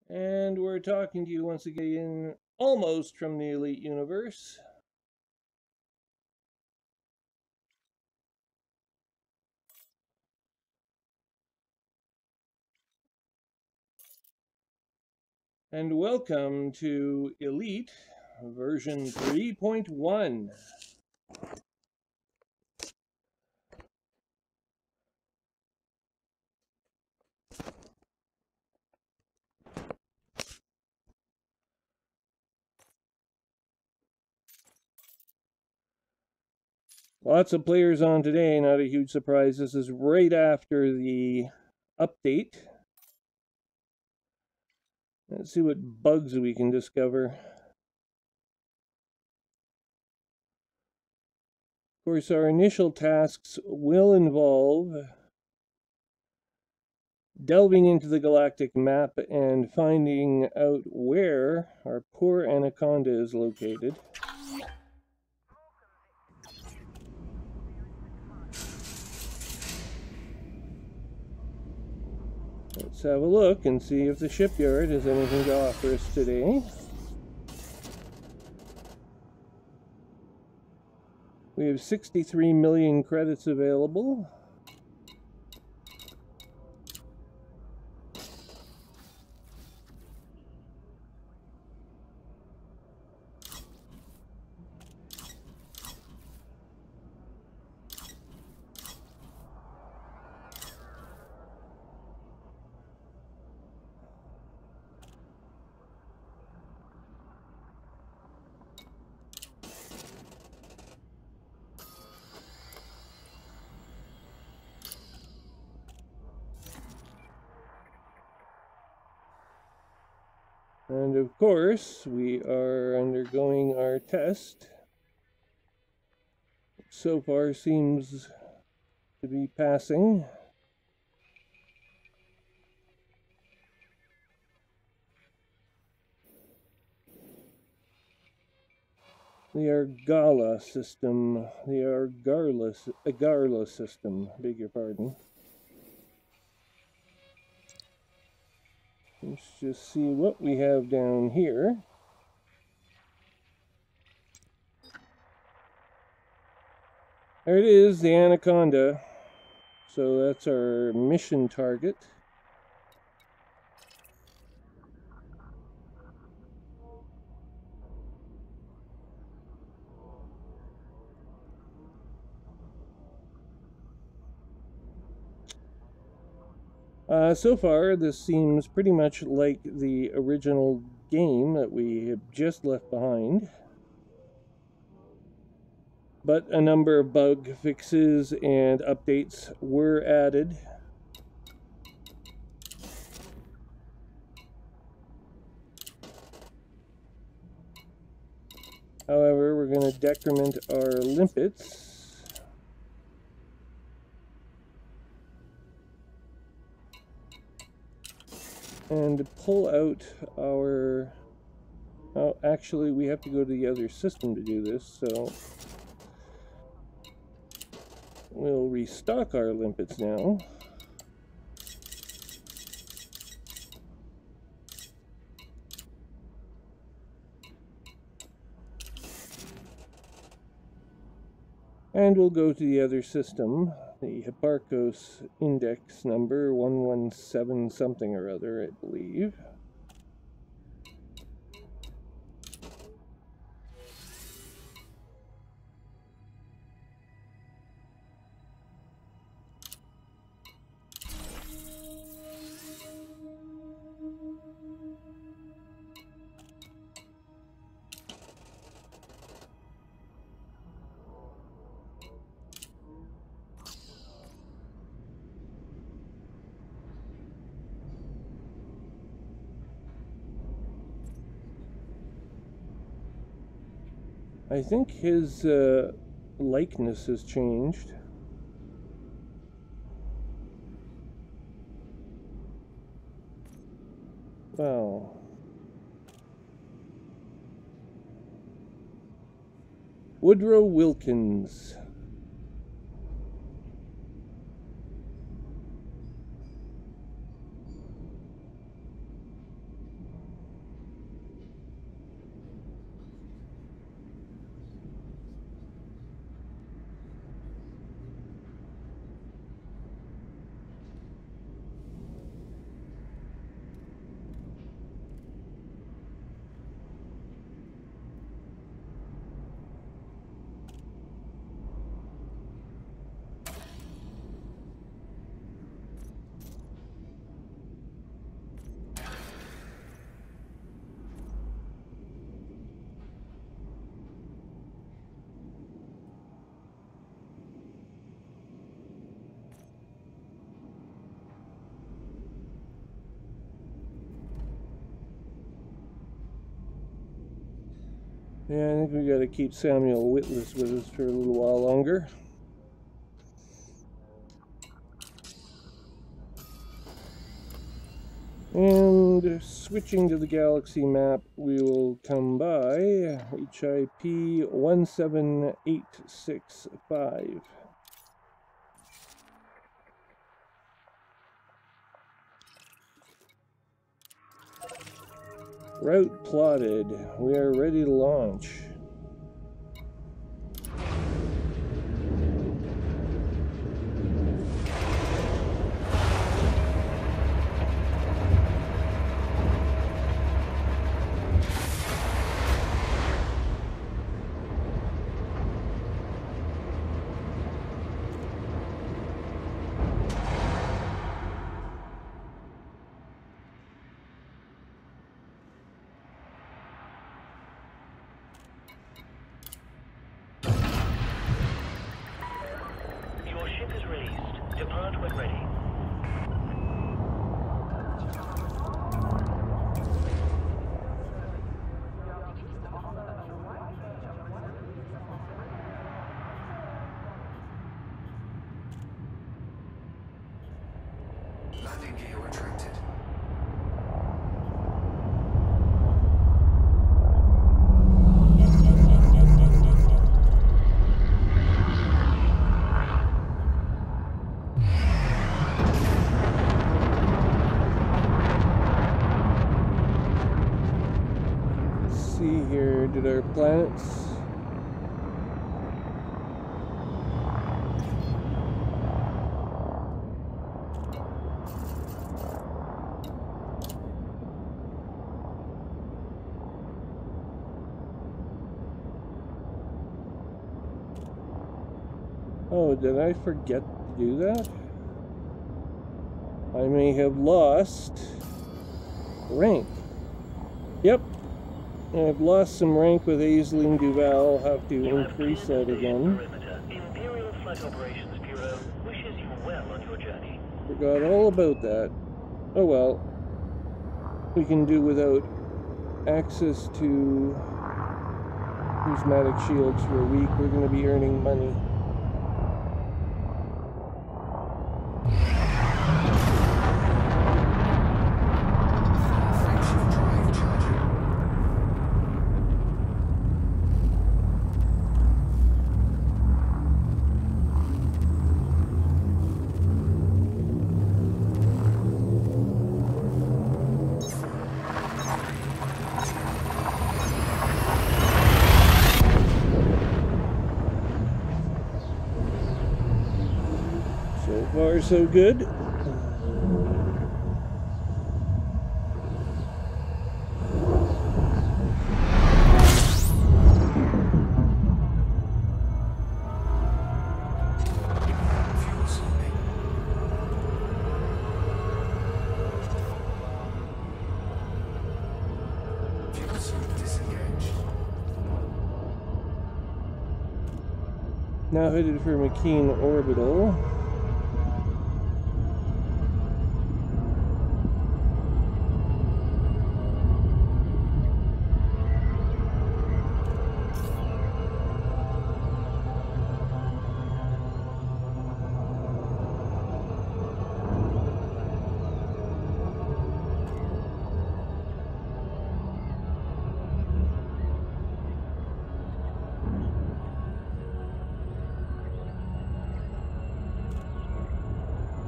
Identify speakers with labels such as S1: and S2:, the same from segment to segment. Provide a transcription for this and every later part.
S1: And we're talking to you once again, almost from the Elite Universe. And welcome to Elite version 3.1. Lots of players on today, not a huge surprise. This is right after the update. Let's see what bugs we can discover. Of course, our initial tasks will involve delving into the galactic map and finding out where our poor Anaconda is located. Let's have a look and see if the shipyard has anything to offer us today. We have 63 million credits available. And of course, we are undergoing our test. So far seems to be passing. The Argala system, the Agarla system, beg your pardon. Let's just see what we have down here. There it is, the Anaconda. So that's our mission target. So far, this seems pretty much like the original game that we have just left behind. But a number of bug fixes and updates were added. However, we're going to decrement our limpets. And pull out our... Oh, actually, we have to go to the other system to do this, so... We'll restock our limpets now. And we'll go to the other system, the Hipparcos index number 117 something or other, I believe. I think his likeness has changed. Wow. Woodrow Wilkins. Yeah, I think we got to keep Samuel witless with us for a little while longer. And switching to the galaxy map, we will come by HIP 17865. Route plotted. We are ready to launch.
S2: Landing gear retracted.
S1: Let's see here, did our planets... Oh, did I forget to do that? I may have lost rank. Yep, I've lost some rank with Aisling Duval. I'll have to increase that again.
S3: Imperial Flight Operations Bureau wishes you well on your journey.
S1: Forgot all about that. Oh well. We can do without access to prismatic shields for a week. We're going to be earning money. So far, so good. Now headed for McKean Orbital.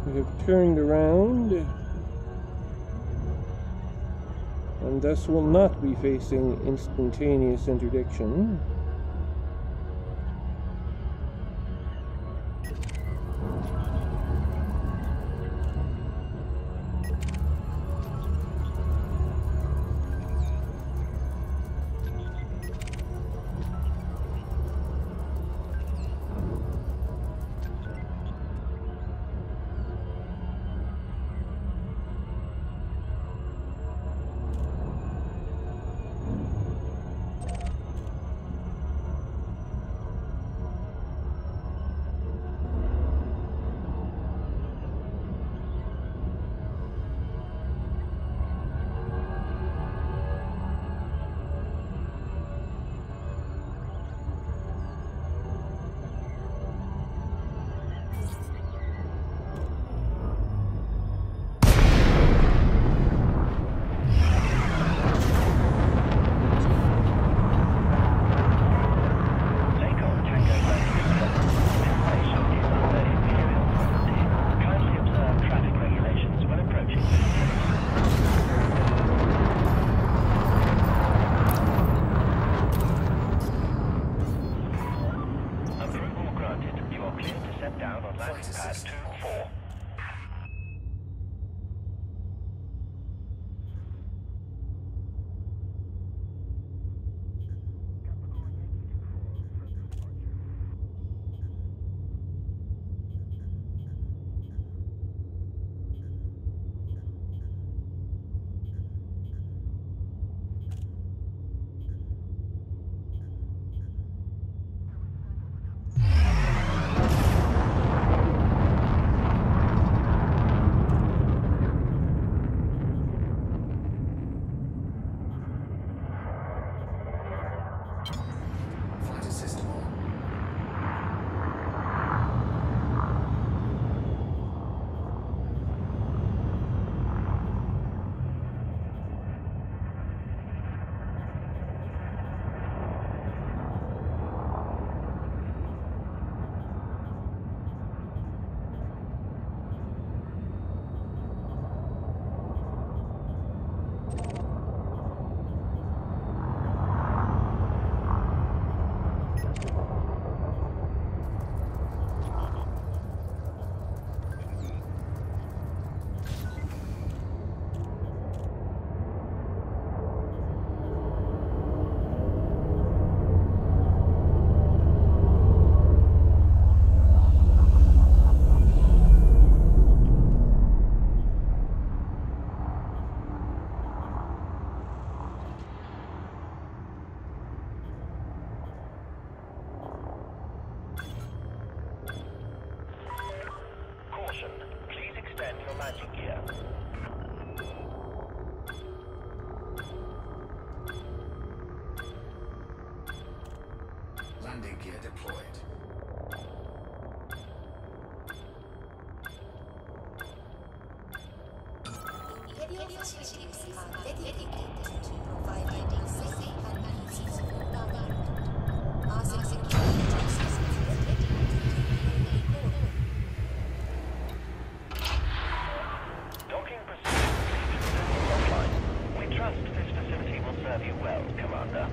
S1: We have turned around and thus will not be facing instantaneous interdiction.
S3: your landing gear.
S2: Landing gear deployed.
S4: Heavy facilities are dedicated to providing a safe and peaceful environment. Our security agencies are ready to take any call.
S3: Docking procedure offline. We trust this facility will serve you well, Commander.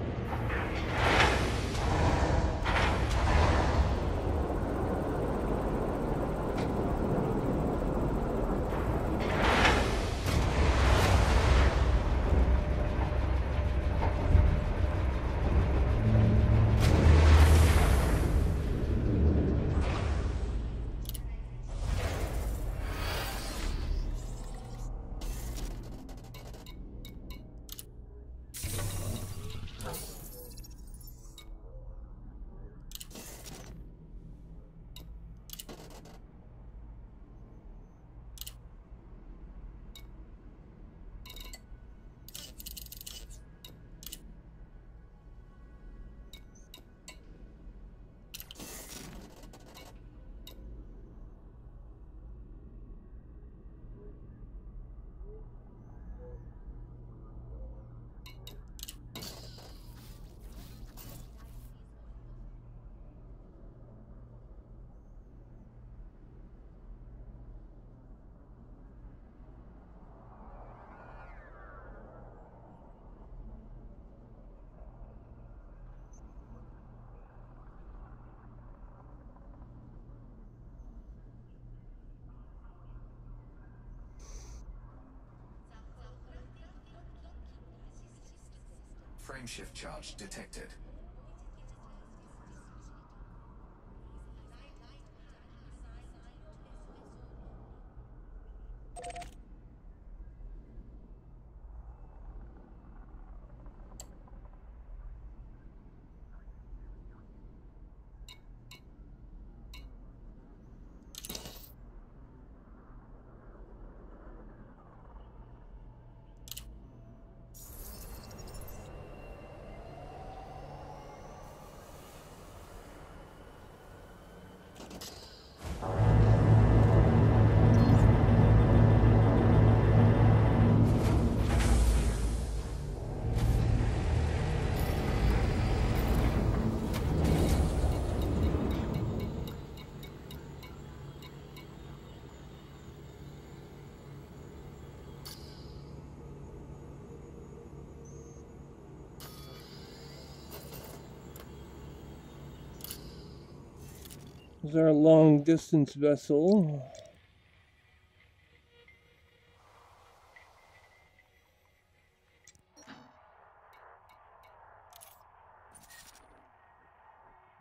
S2: Frameshift charge detected.
S1: This is our long distance vessel.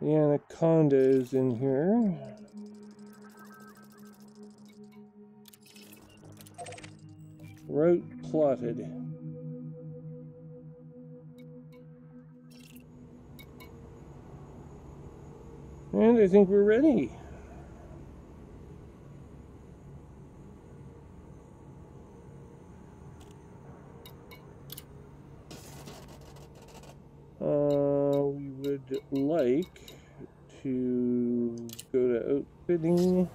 S1: The Anaconda is in here. Route plotted. And I think we're ready. We would like to go to outfitting.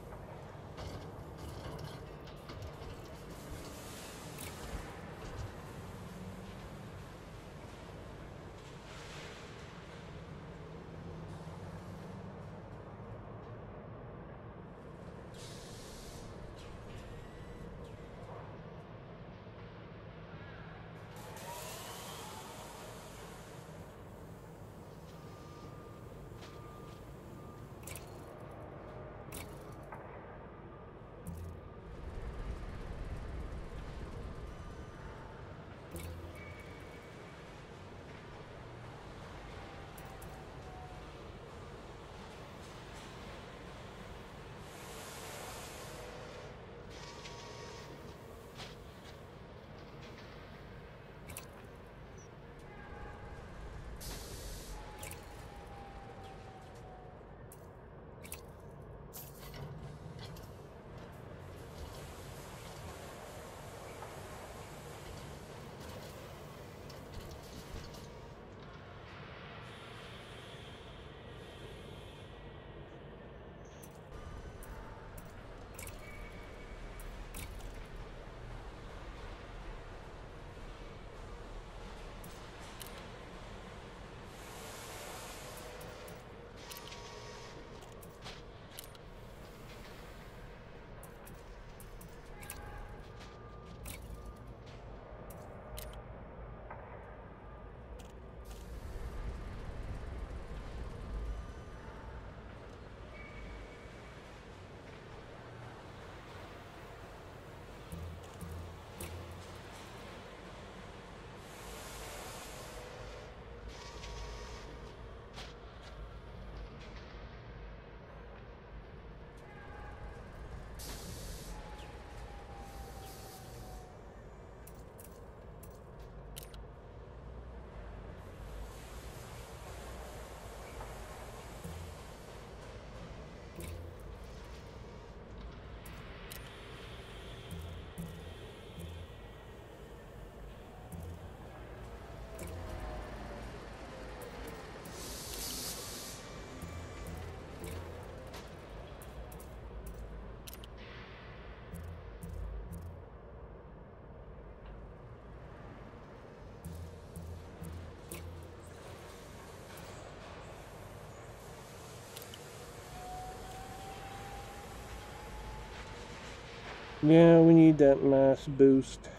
S1: Yeah, we need that mass boost.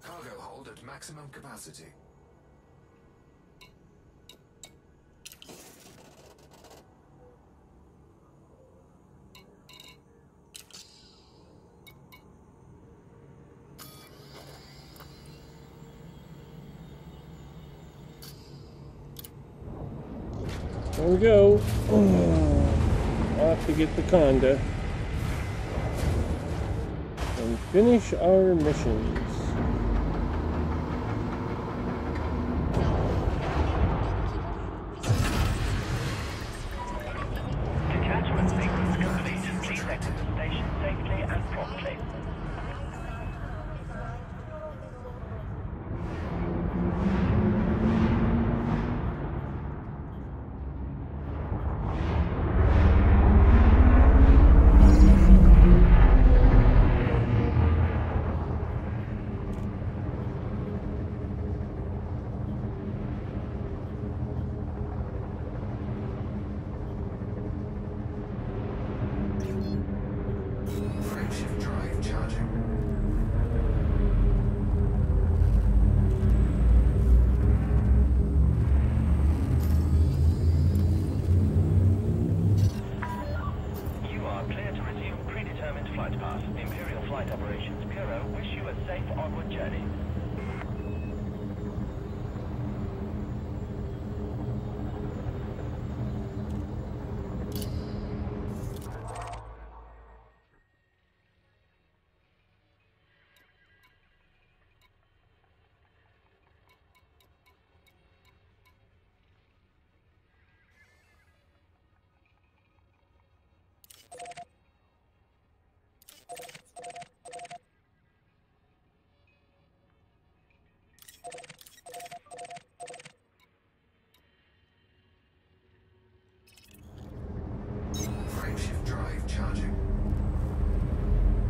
S2: Cargo hold at maximum capacity.
S1: There we go. Off to get the Conda and finish our missions.
S3: Detachment sequence complete. Please exit the station safely and promptly.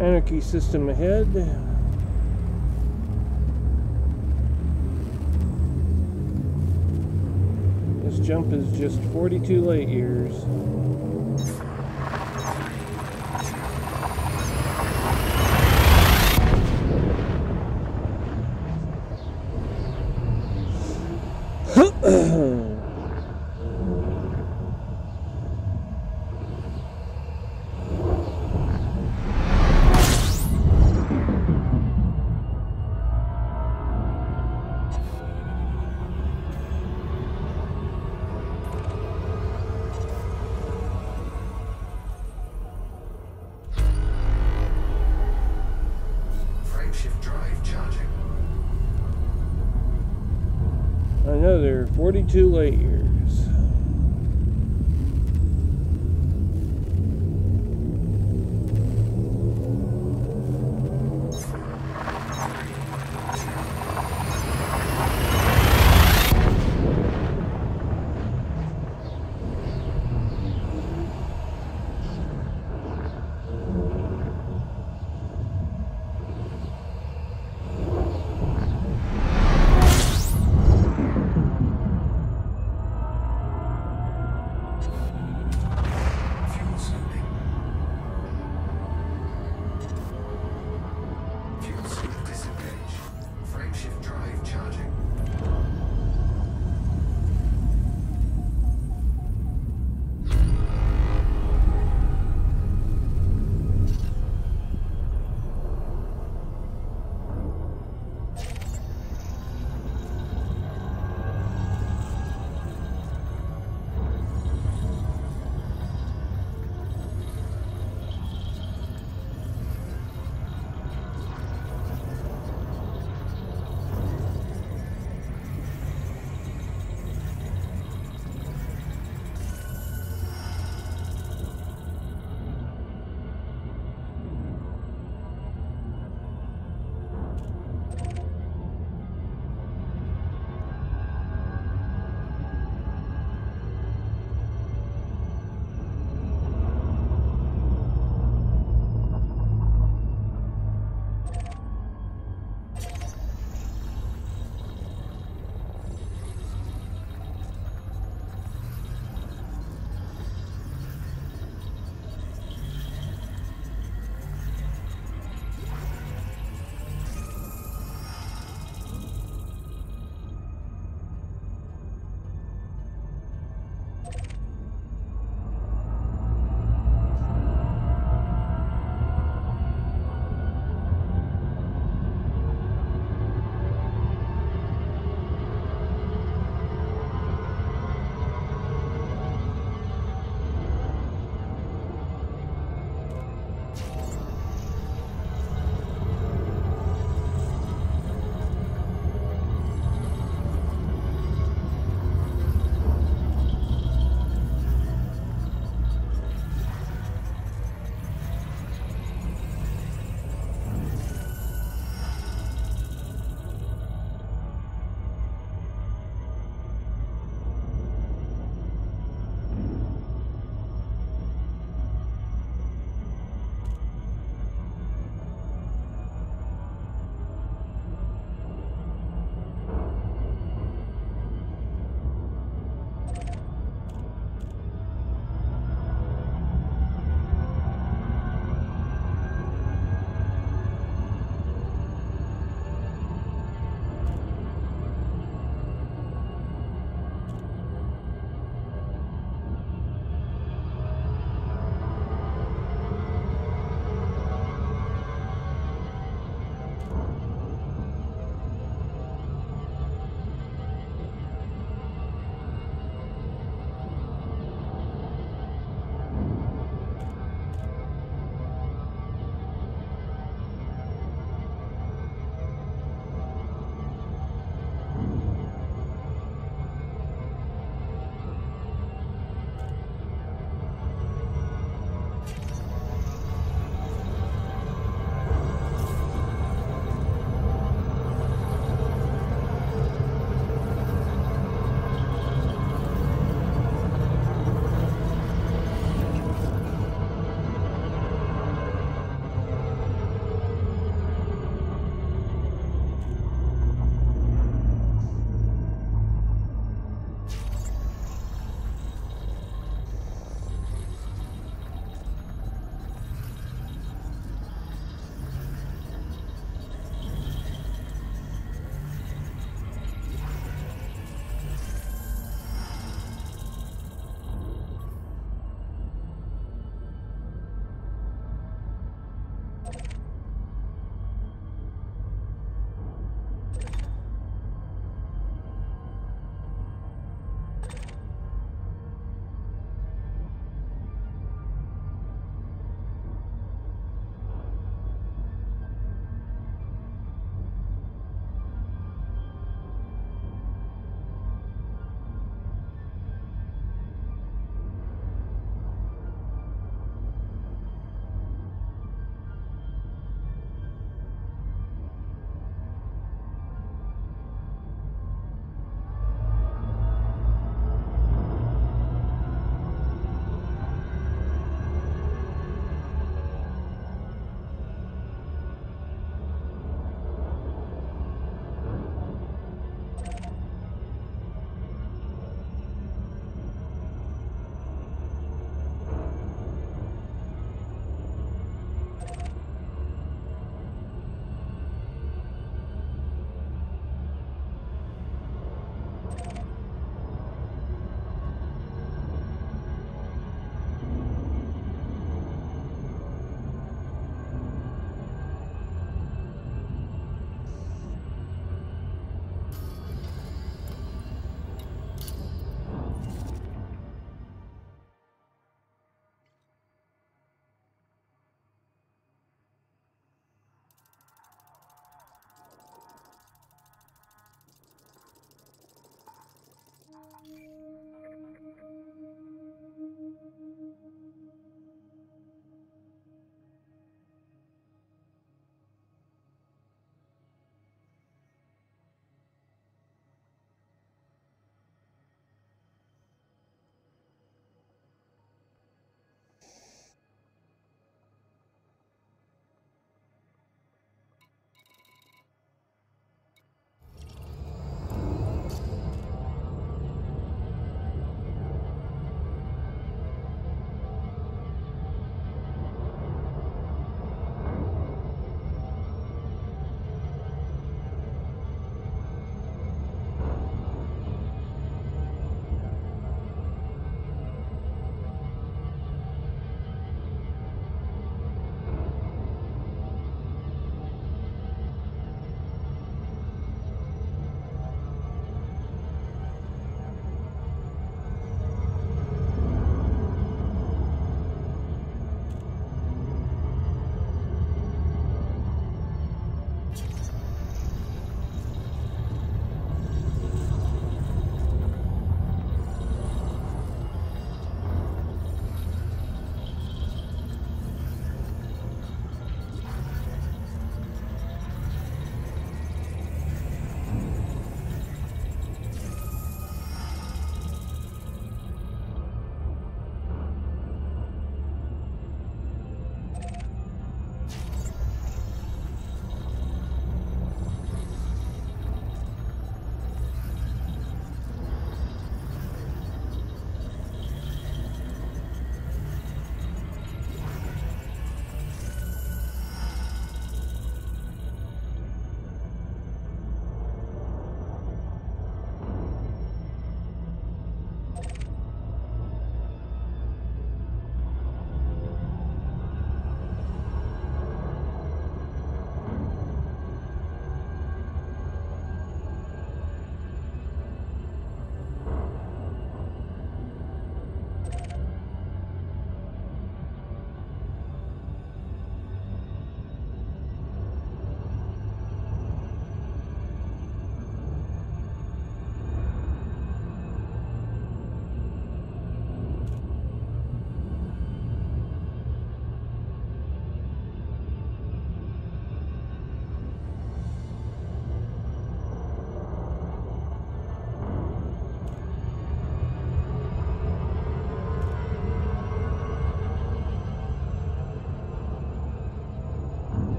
S1: Anarchy system ahead. This jump is just 42 light years.
S2: Frameshift drive charging.
S1: Another 42 light years.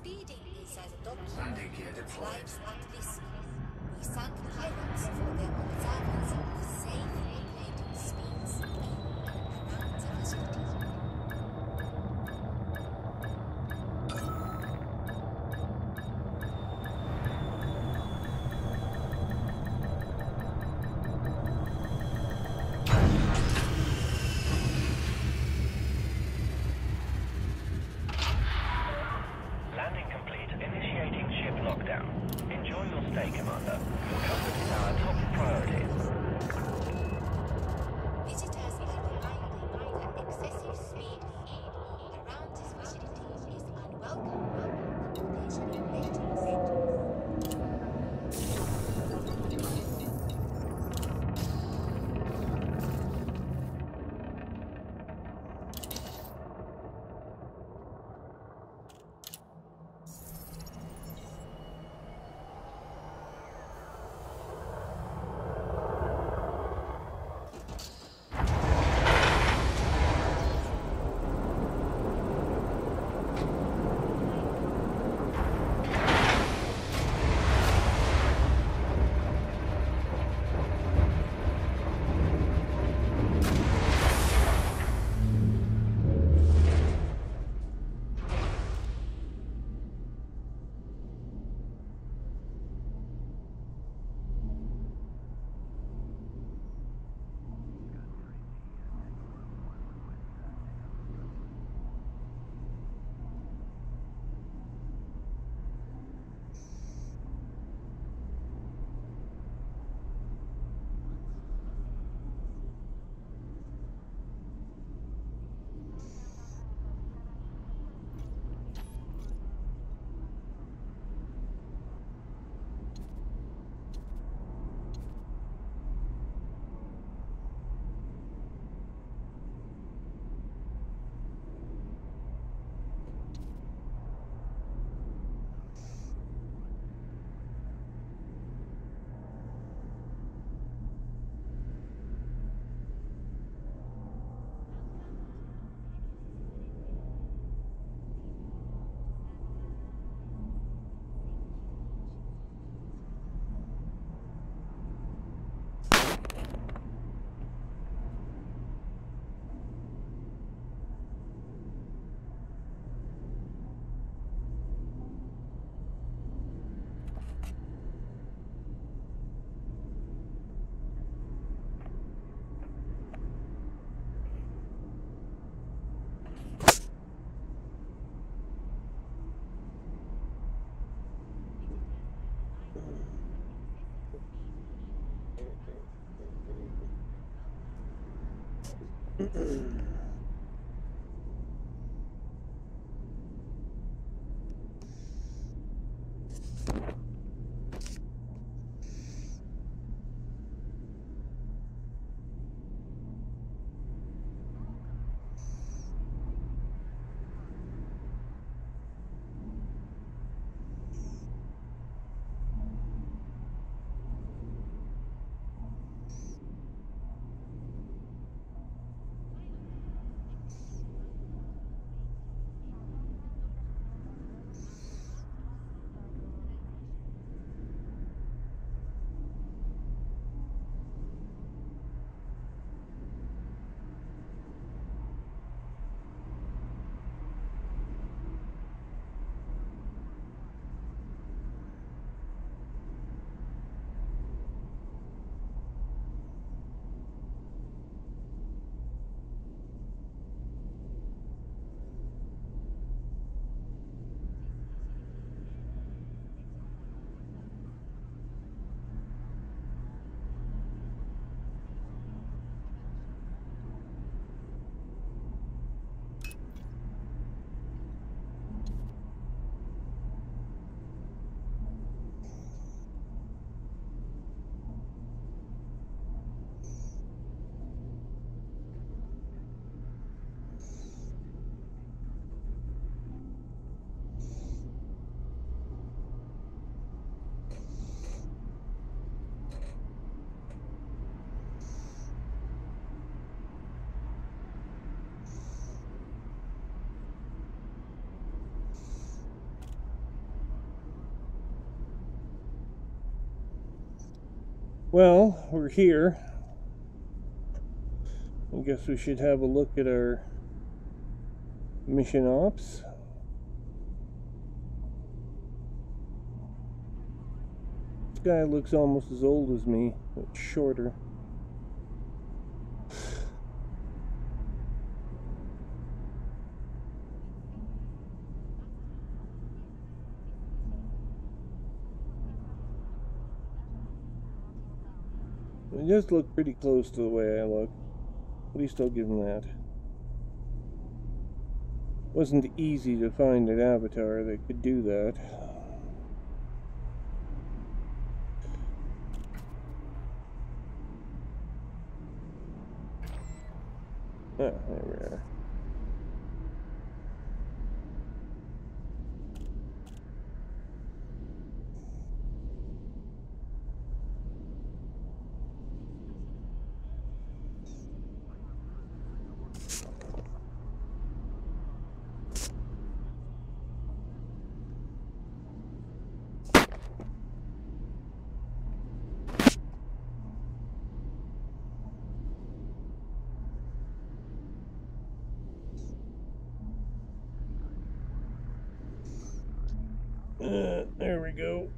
S4: Speeding inside the dock
S2: Landing gear deployed.
S4: lives at risk. We thank pilots for their observance of safe operating speeds in and around the facility.
S3: Landing complete. Initiating ship lockdown. Enjoy your stay, Commander. Your comfort is our top priority.
S4: Visitors are reminded that excessive speed around this facility is unwelcome and potentially dangerous.
S1: Well, we're here. I guess we should have a look at our mission ops. This guy looks almost as old as me, but shorter. It does look pretty close to the way I look. At least I'll give him that. Wasn't easy to find an avatar that could do that. Ah, there we are. There we go.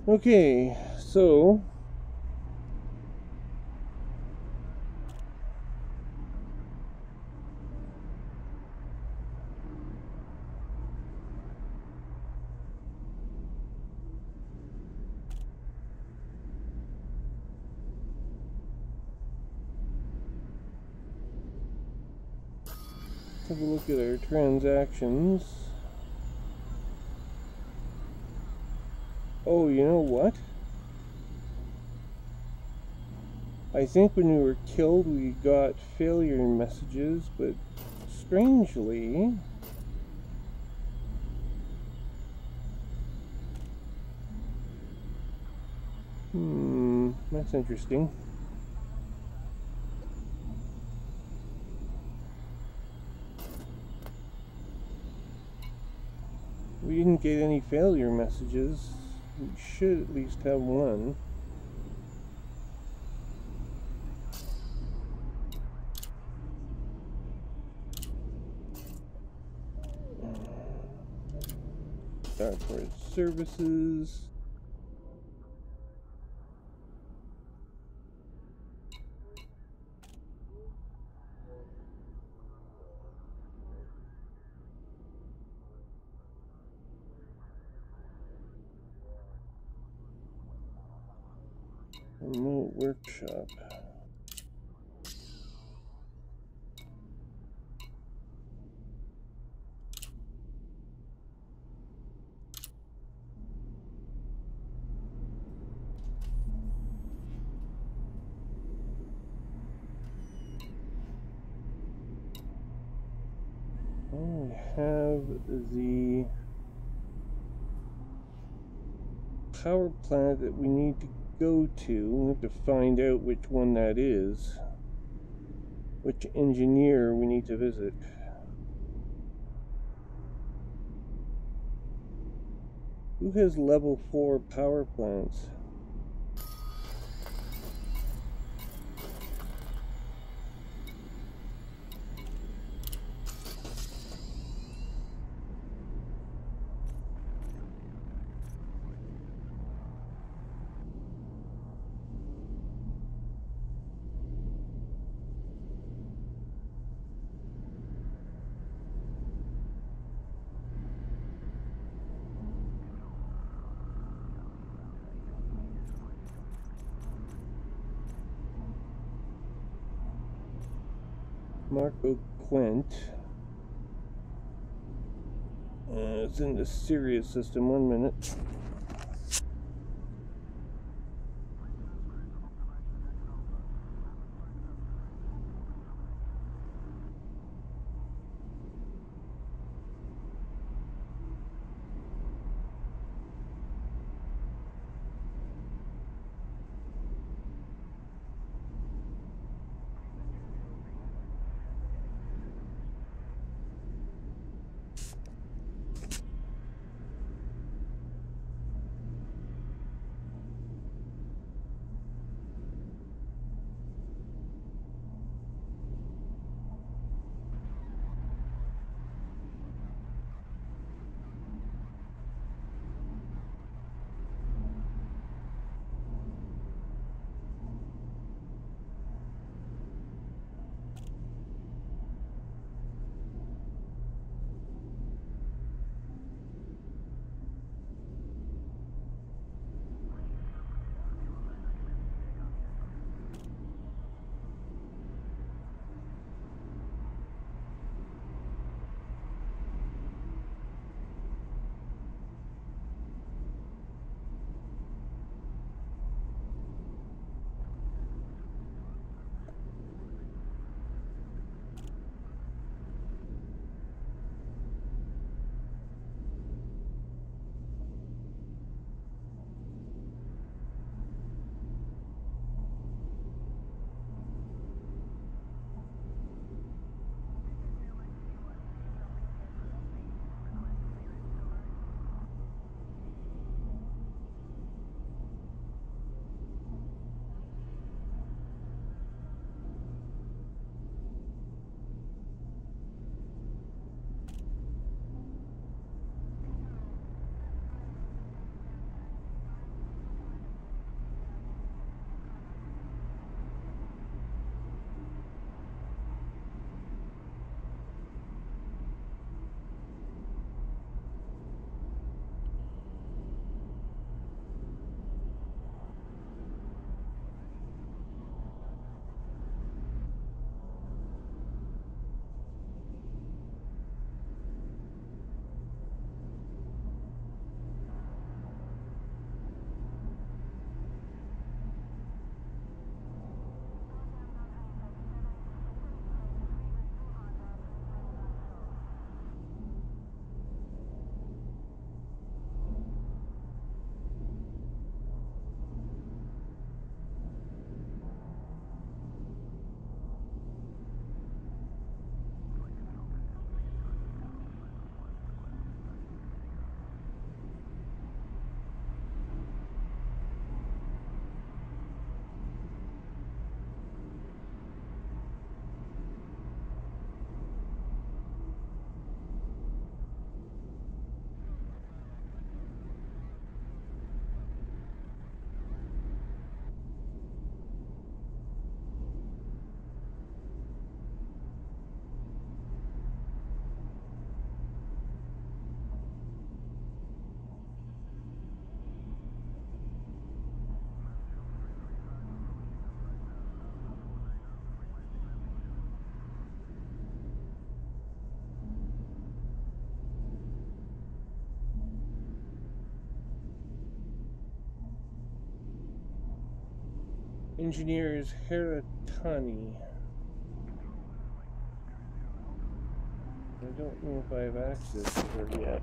S1: Okay, so have a look at our transactions. Oh, you know what? I think when we were killed we got failure messages, but strangely... that's interesting. We didn't get any failure messages. We should at least have one. Starport services. Remote workshop. We have the power plant that we need to go to. We have to find out which one that is. Which engineer we need to visit. Who has level 4 power plants? Marco Quint. It's in the Sirius system. 1 minute. Engineer is Haratani. I don't know if I have access to her yet.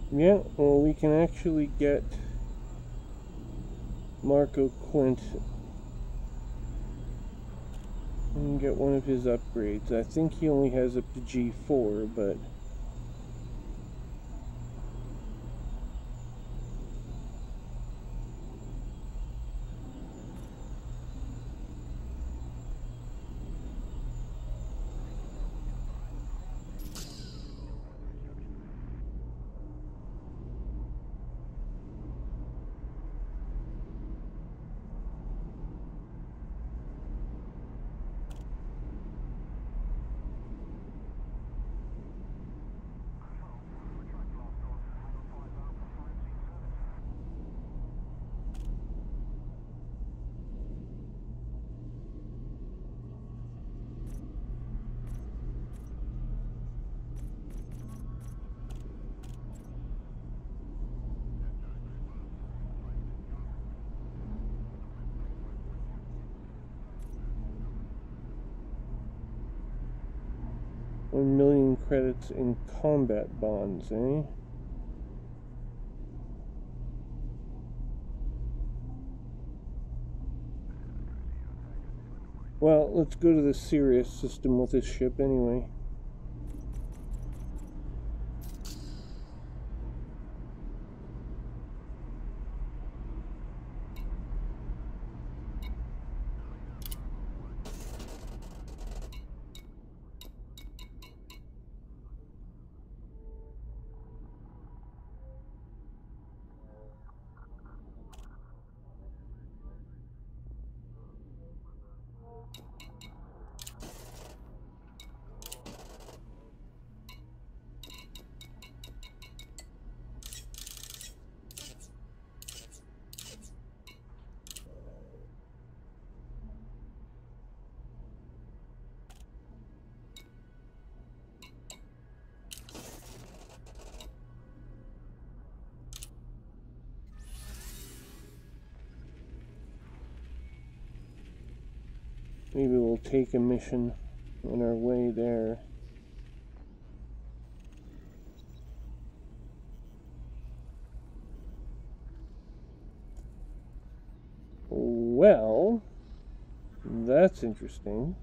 S1: Yeah, well, we can actually get Marco Quint and get one of his upgrades. I think he only has up to G4, but $1 million credits in combat bonds, eh? Well, let's go to the Sirius system with this ship anyway. Maybe we'll take a mission on our way there. Well, that's interesting.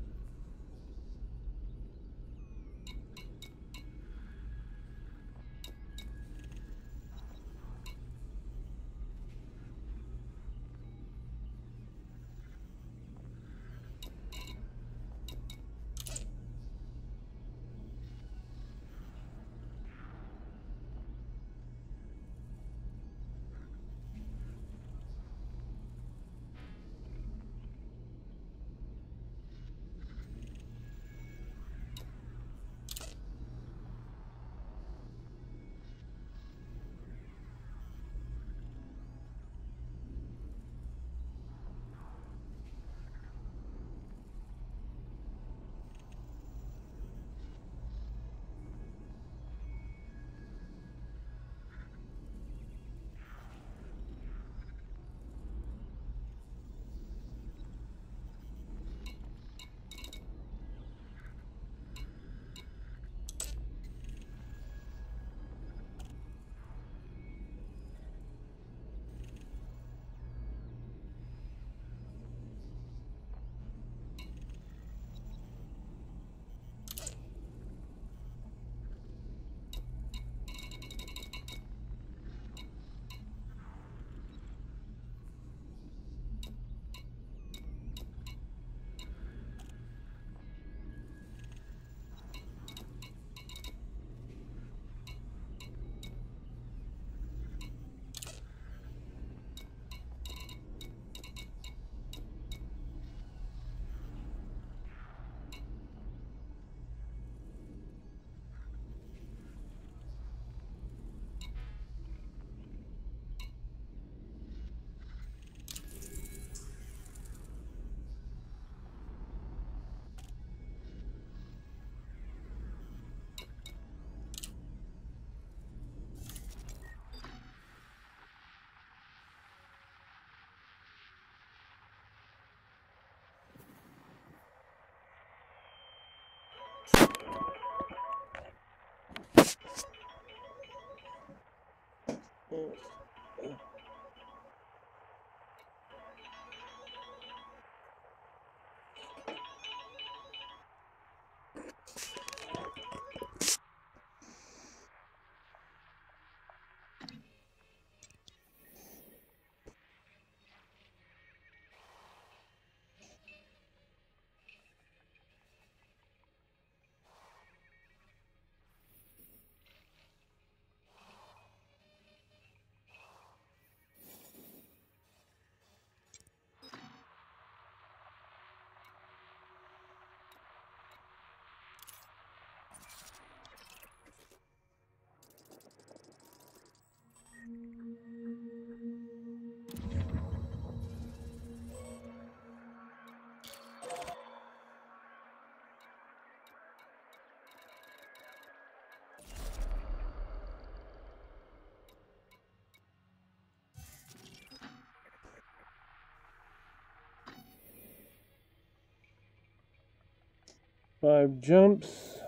S1: 5 jumps.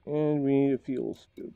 S1: And we need a fuel scoop.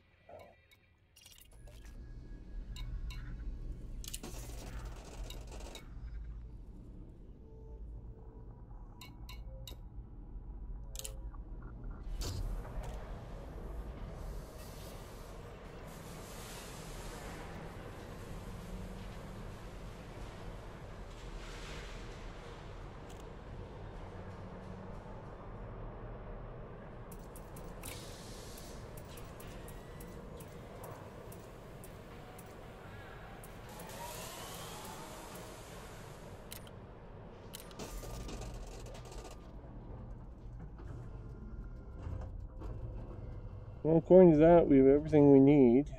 S1: Well, according to that, we have everything we need.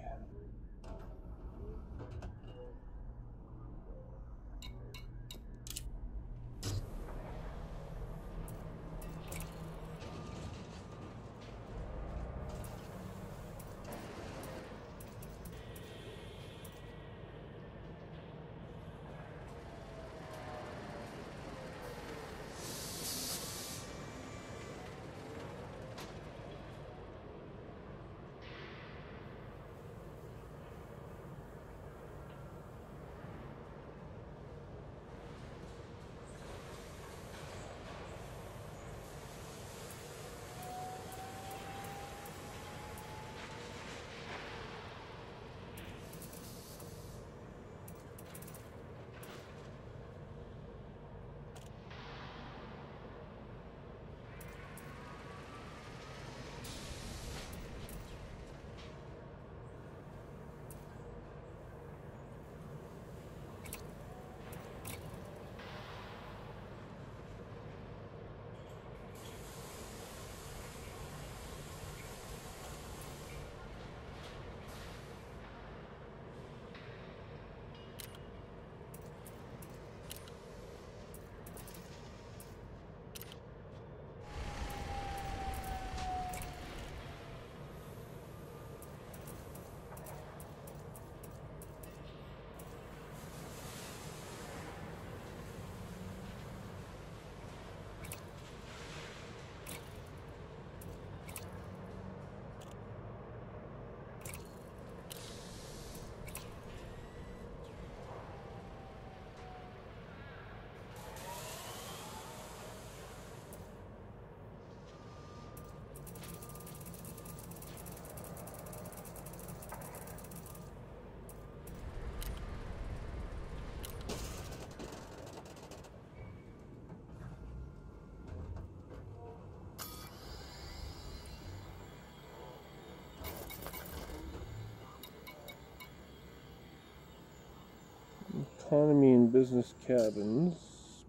S1: Economy and business cabins.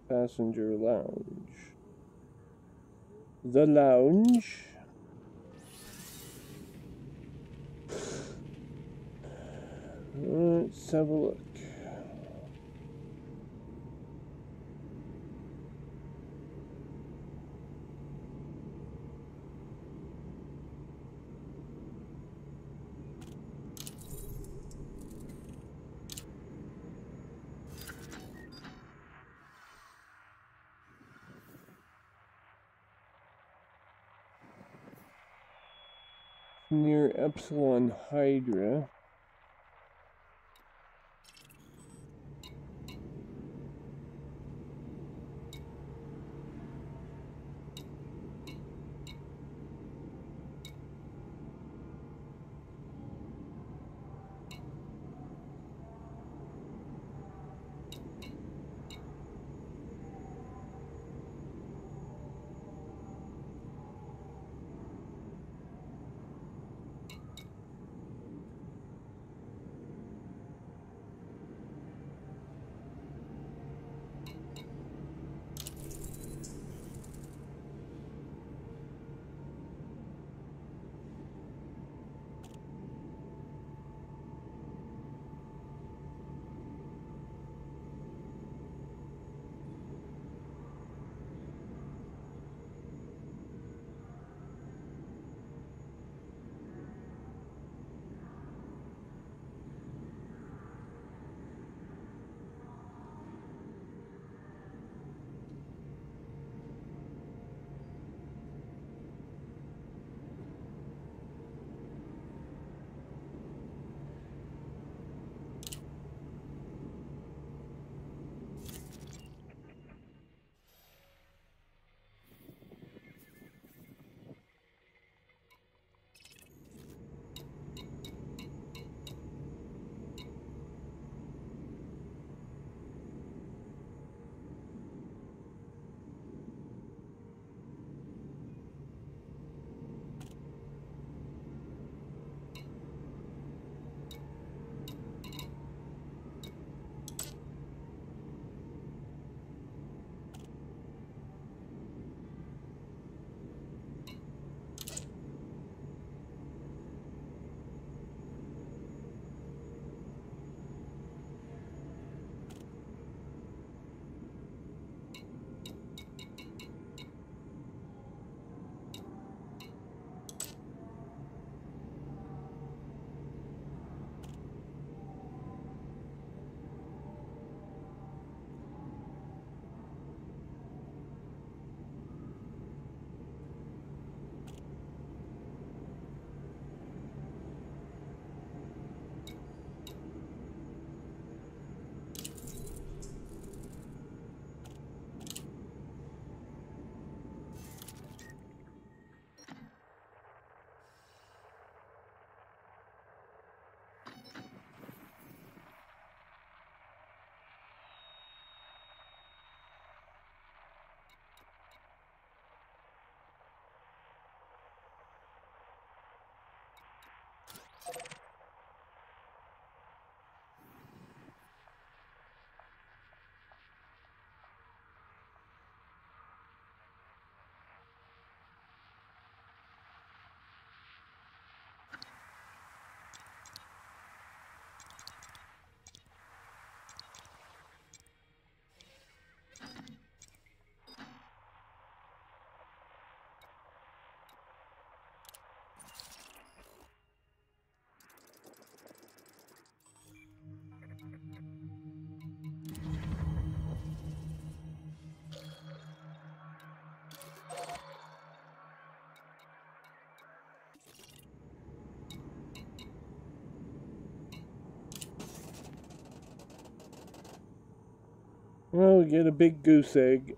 S1: Passenger lounge. The lounge. Let's have a look. Near Epsilon Hydra. Oh, we get a big goose egg.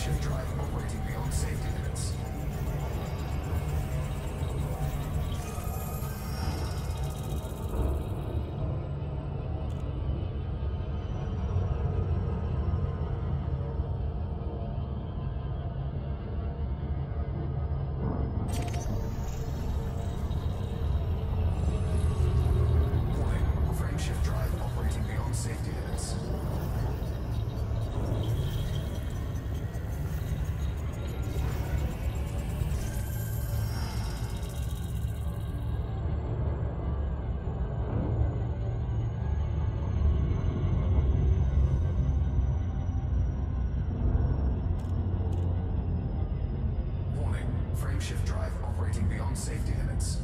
S2: Frameshift drive operating beyond safety limits. Warning, frameshift drive operating beyond safety limits. Warning, frameshift drive operating beyond safety limits.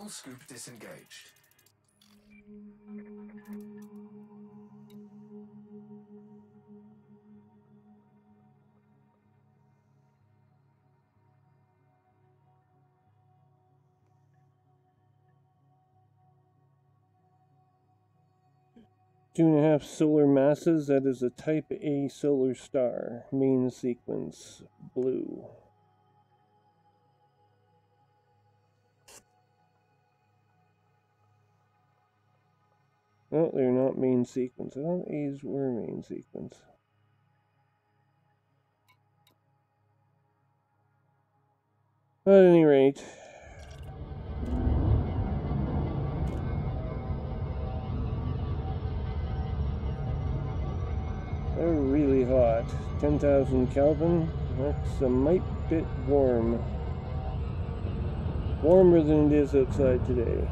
S2: Fuel scoop disengaged.
S1: Two and a half solar masses, that is a type A solar star. Main sequence, blue. Oh, they're not main sequence. I thought A's were main sequence. At any rate, they're really hot. 10,000 Kelvin. That's a mite bit warm. Warmer than it is outside today.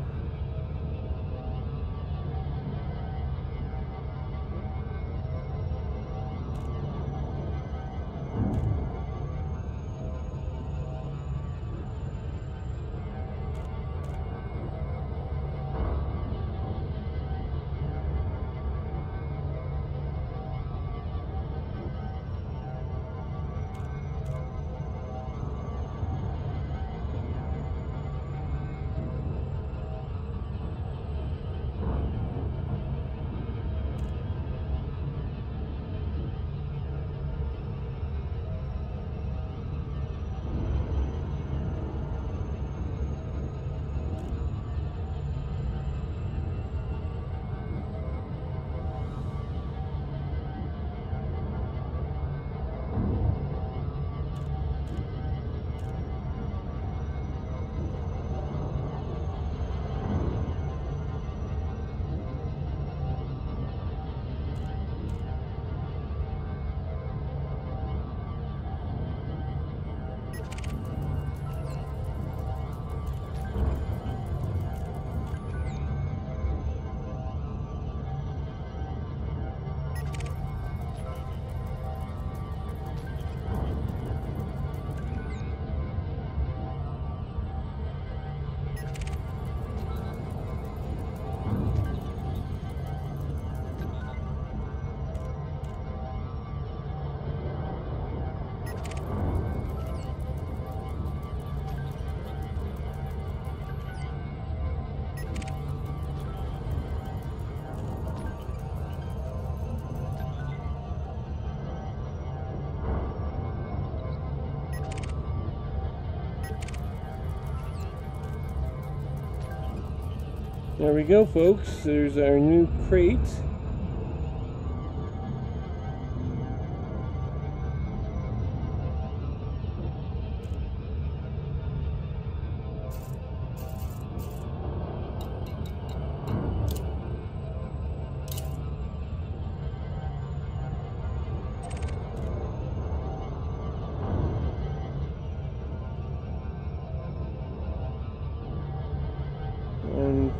S1: There we go, folks. There's our new crate.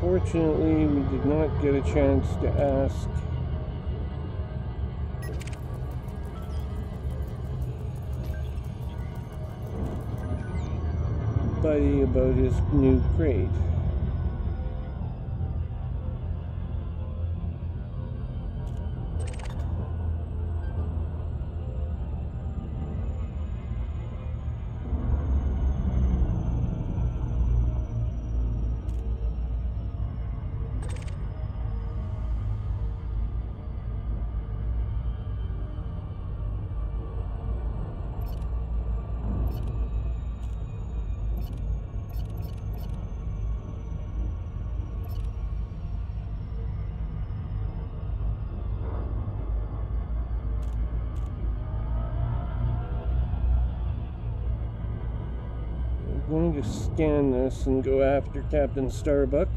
S1: Unfortunately, we did not get a chance to ask Buddy about his new crate. I'm going to scan this and go after Captain Starbuck.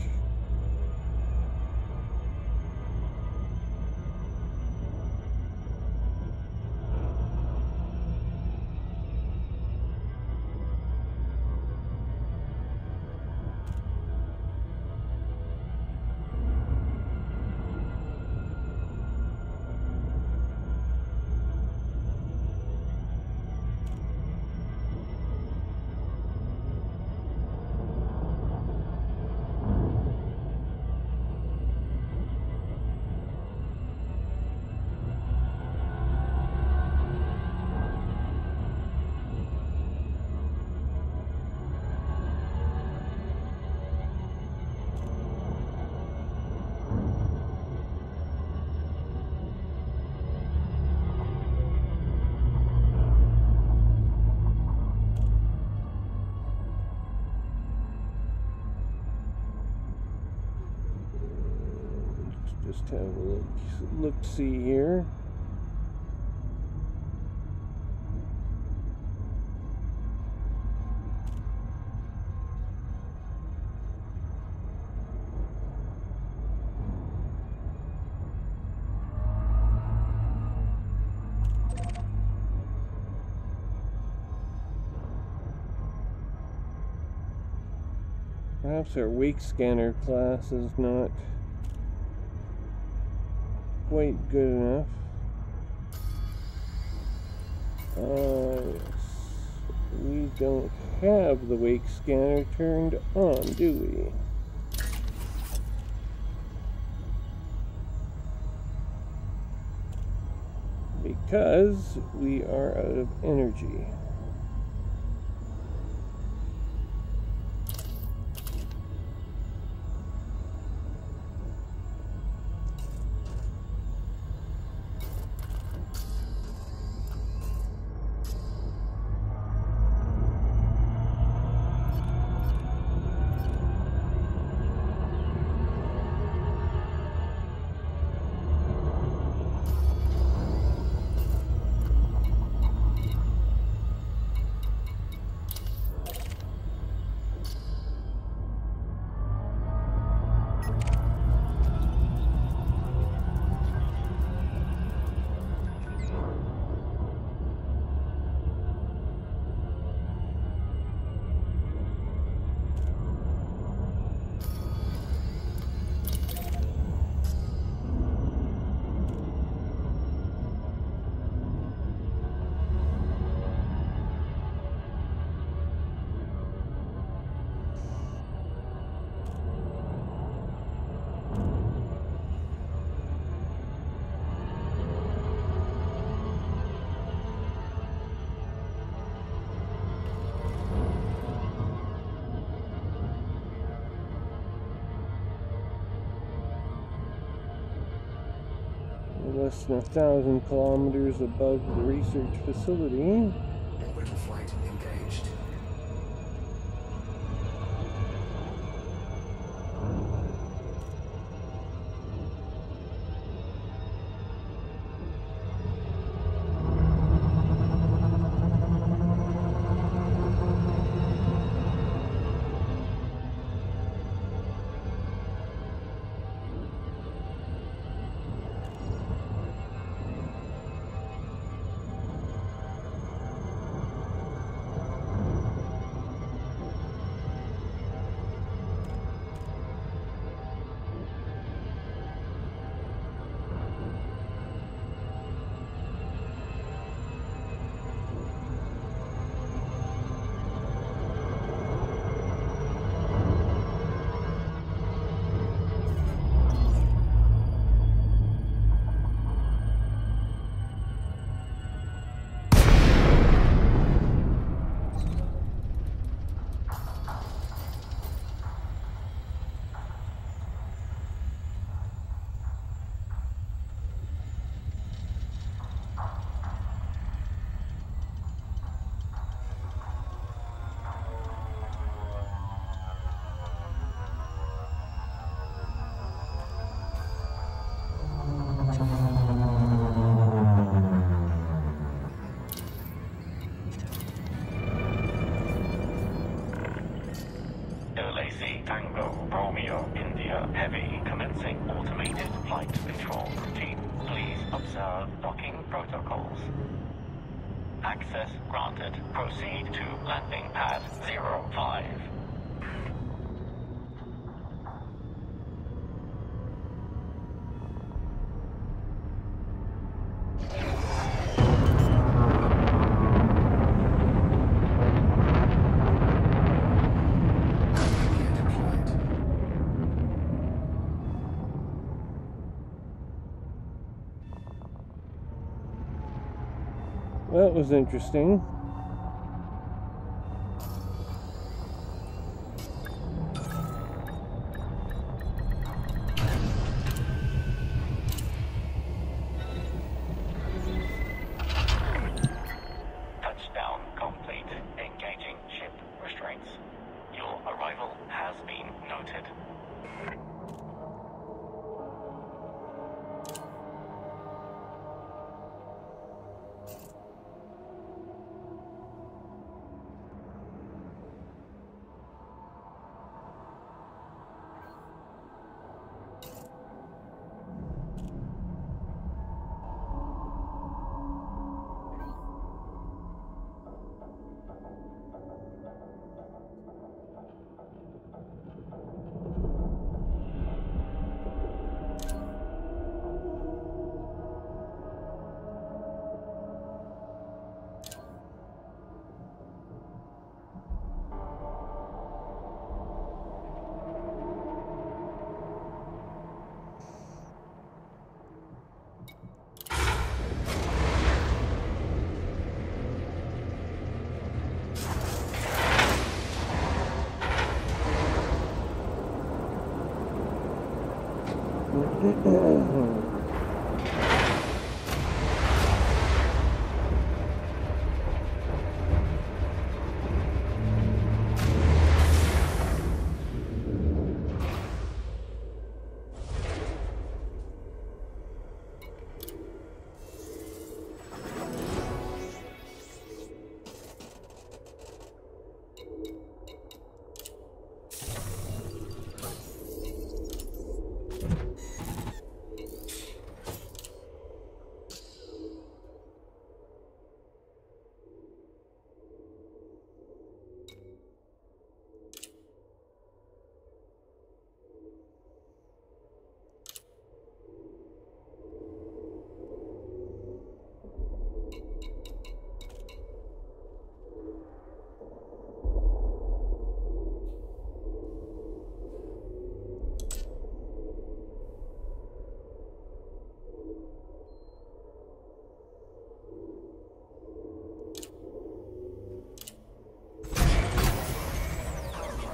S1: have a look-see here. Perhaps our wake scanner class is not quite good enough. Yes. We don't have the wake scanner turned on, do we? Because we are out of energy. Less than 1,000 kilometers above the research facility.
S2: Orbital flight engaged.
S3: Tango, Romeo, India, Heavy, commencing automated flight control routine. Please observe docking protocols. Access granted. Proceed to landing pad 05.
S1: That was interesting.
S3: Touchdown complete. Engaging ship restraints. Your arrival has been noted.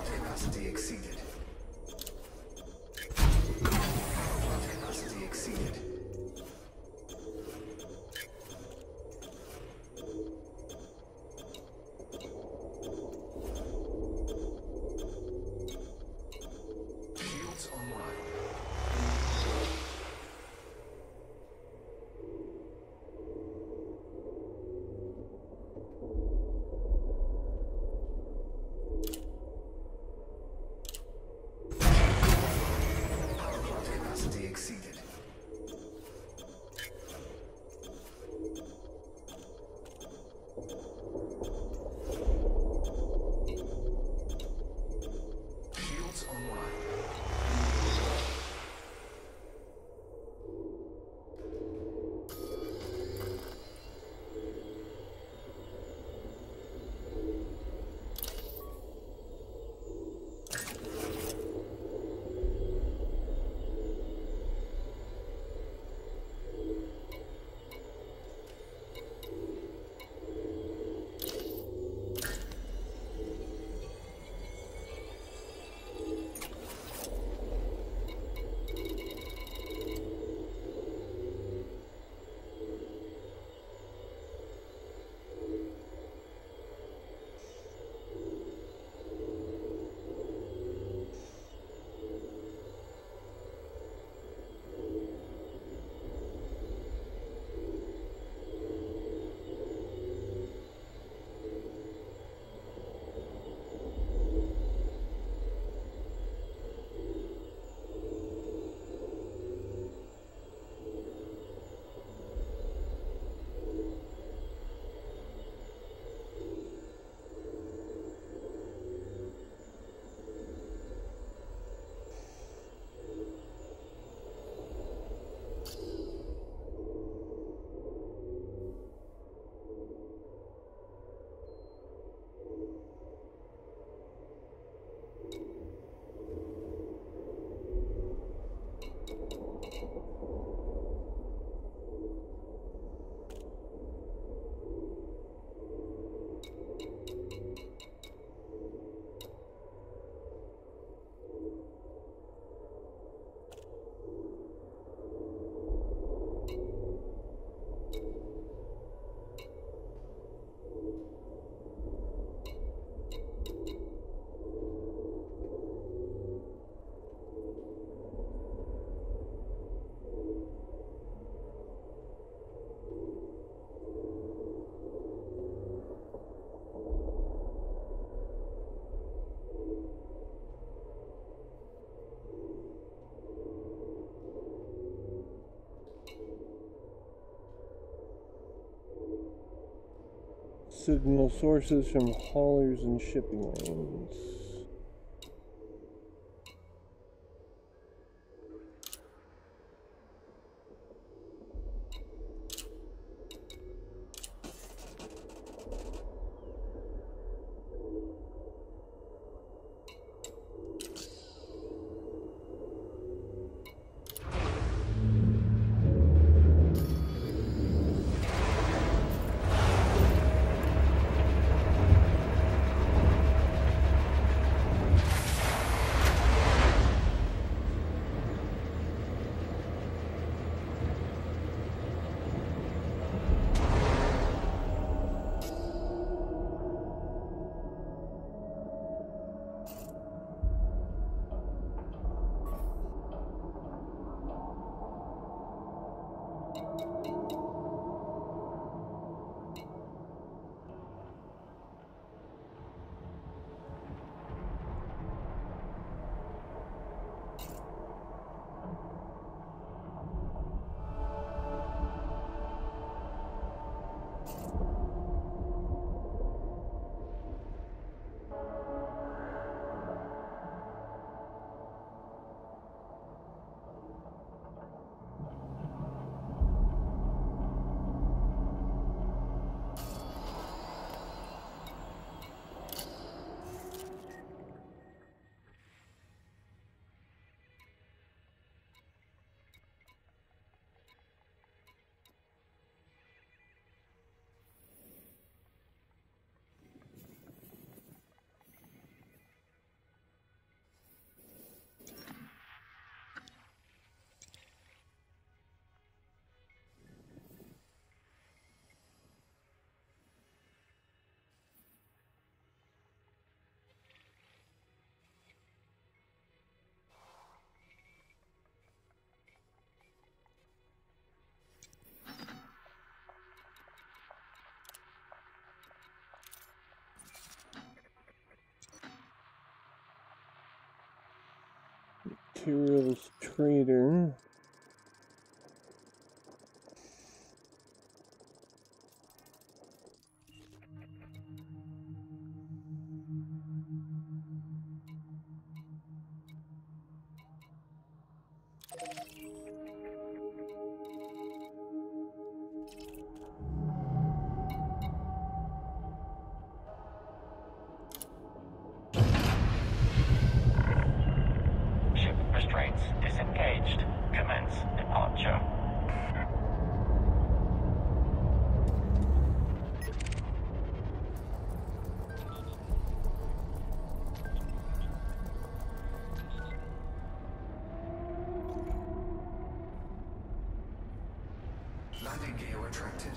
S2: Capacity exceeded. Capacity exceeded. Shields online. Capacity exceeded. Shields online.
S1: Signal sources from haulers and shipping lanes. Materials trader.
S3: Ship restraints disengaged. Commence departure.
S2: Landing gear retracted.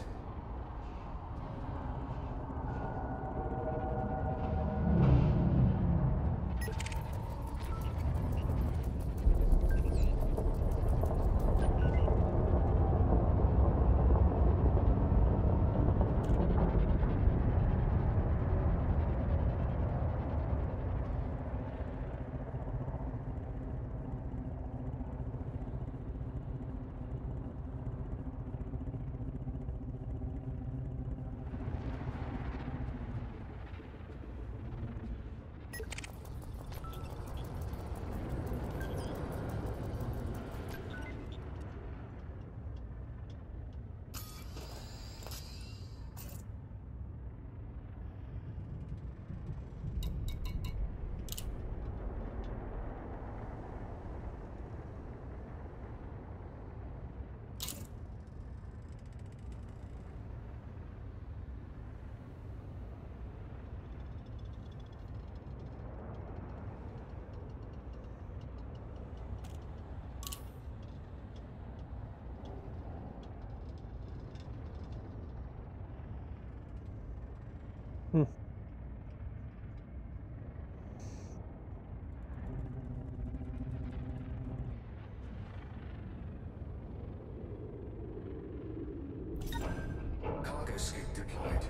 S2: Cargo scoop deployed.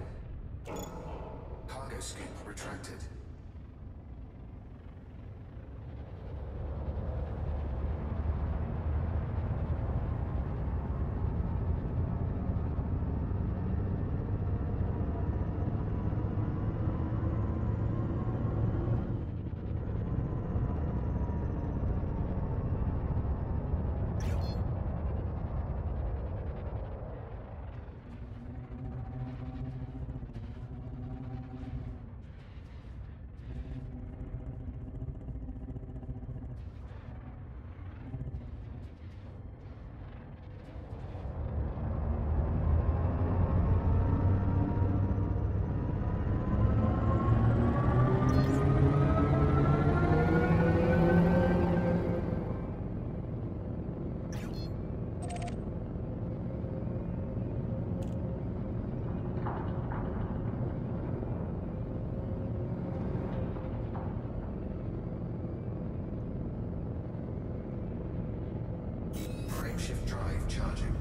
S2: Cargo scoop retracted. Frameshift drive charging.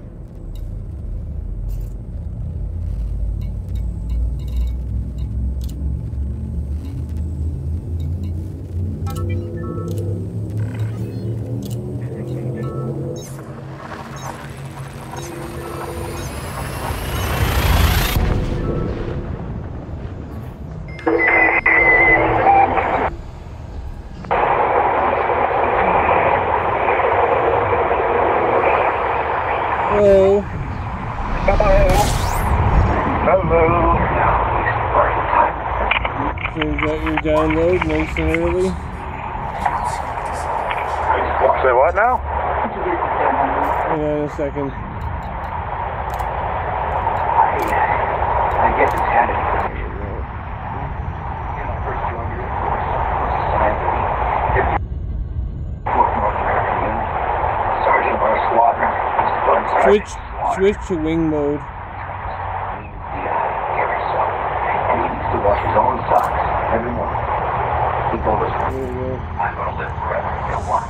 S1: Hello. So you got your download nice and early?
S5: Say what now?
S1: Hang on a second.
S5: I guess it's had information. You know, first joined your force, society, 54th North American Unit, Sergeant of our squadron,
S1: Switch to wing mode.
S5: And he needs to wash his own socks every morning. He told us,
S1: There you go.
S5: I'm gonna live forever. You know why?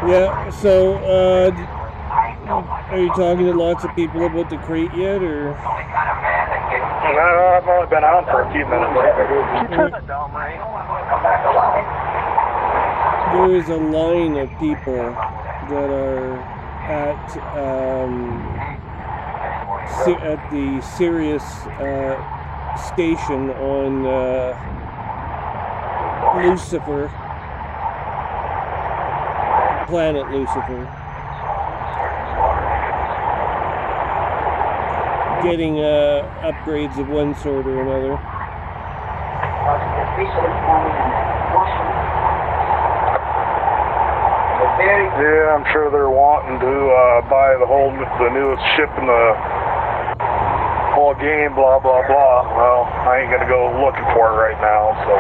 S1: Yeah, so,
S5: I know my
S1: are you talking to lots of people about the crate yet, or?
S5: only kind of man that gets I've only been on for a few minutes. Whatever it is, you turn the dome, Ray. I'm gonna come back alive.
S1: there is a line of people that are at the Sirius station on Lucifer, planet Lucifer, getting upgrades of one sort or another.
S6: Yeah, I'm sure they're wanting to buy the newest ship in the whole game, blah, blah, blah. Well, I ain't gonna go looking for it right now, so.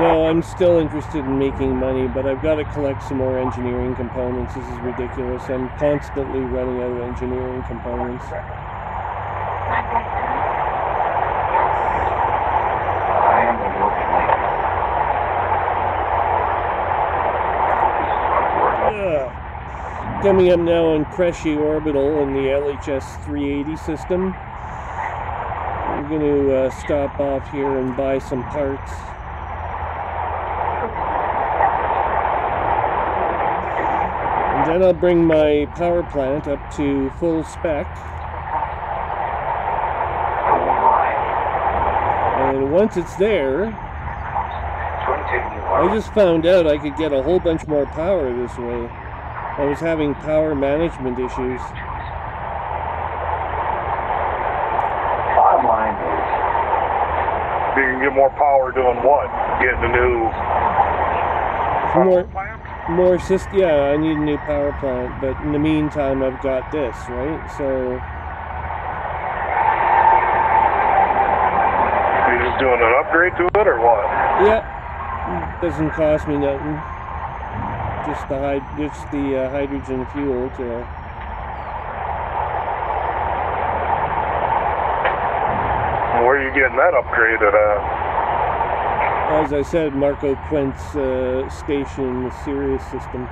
S1: No, I'm still interested in making money, but I've got to collect some more engineering components. This is ridiculous. I'm constantly running out of engineering components. Coming up now on Cresci Orbital in the LHS 380 system. We're going to stop off here and buy some parts. And then I'll bring my power plant up to full spec. And once it's there, I just found out I could get a whole bunch more power this way. I was having power management issues.
S5: Bottom line is,
S6: You can get more power doing what? Getting a new power plant?
S1: More system. Yeah, I need a new power plant, but in the meantime, I've got this, right? So.
S6: You're just doing an upgrade to it, or what?
S1: Yeah, doesn't cost me nothing. Just the hydrogen fuel to.
S6: Where are you getting that upgraded at?
S1: As I said, Marco Quent's station in the Sirius system.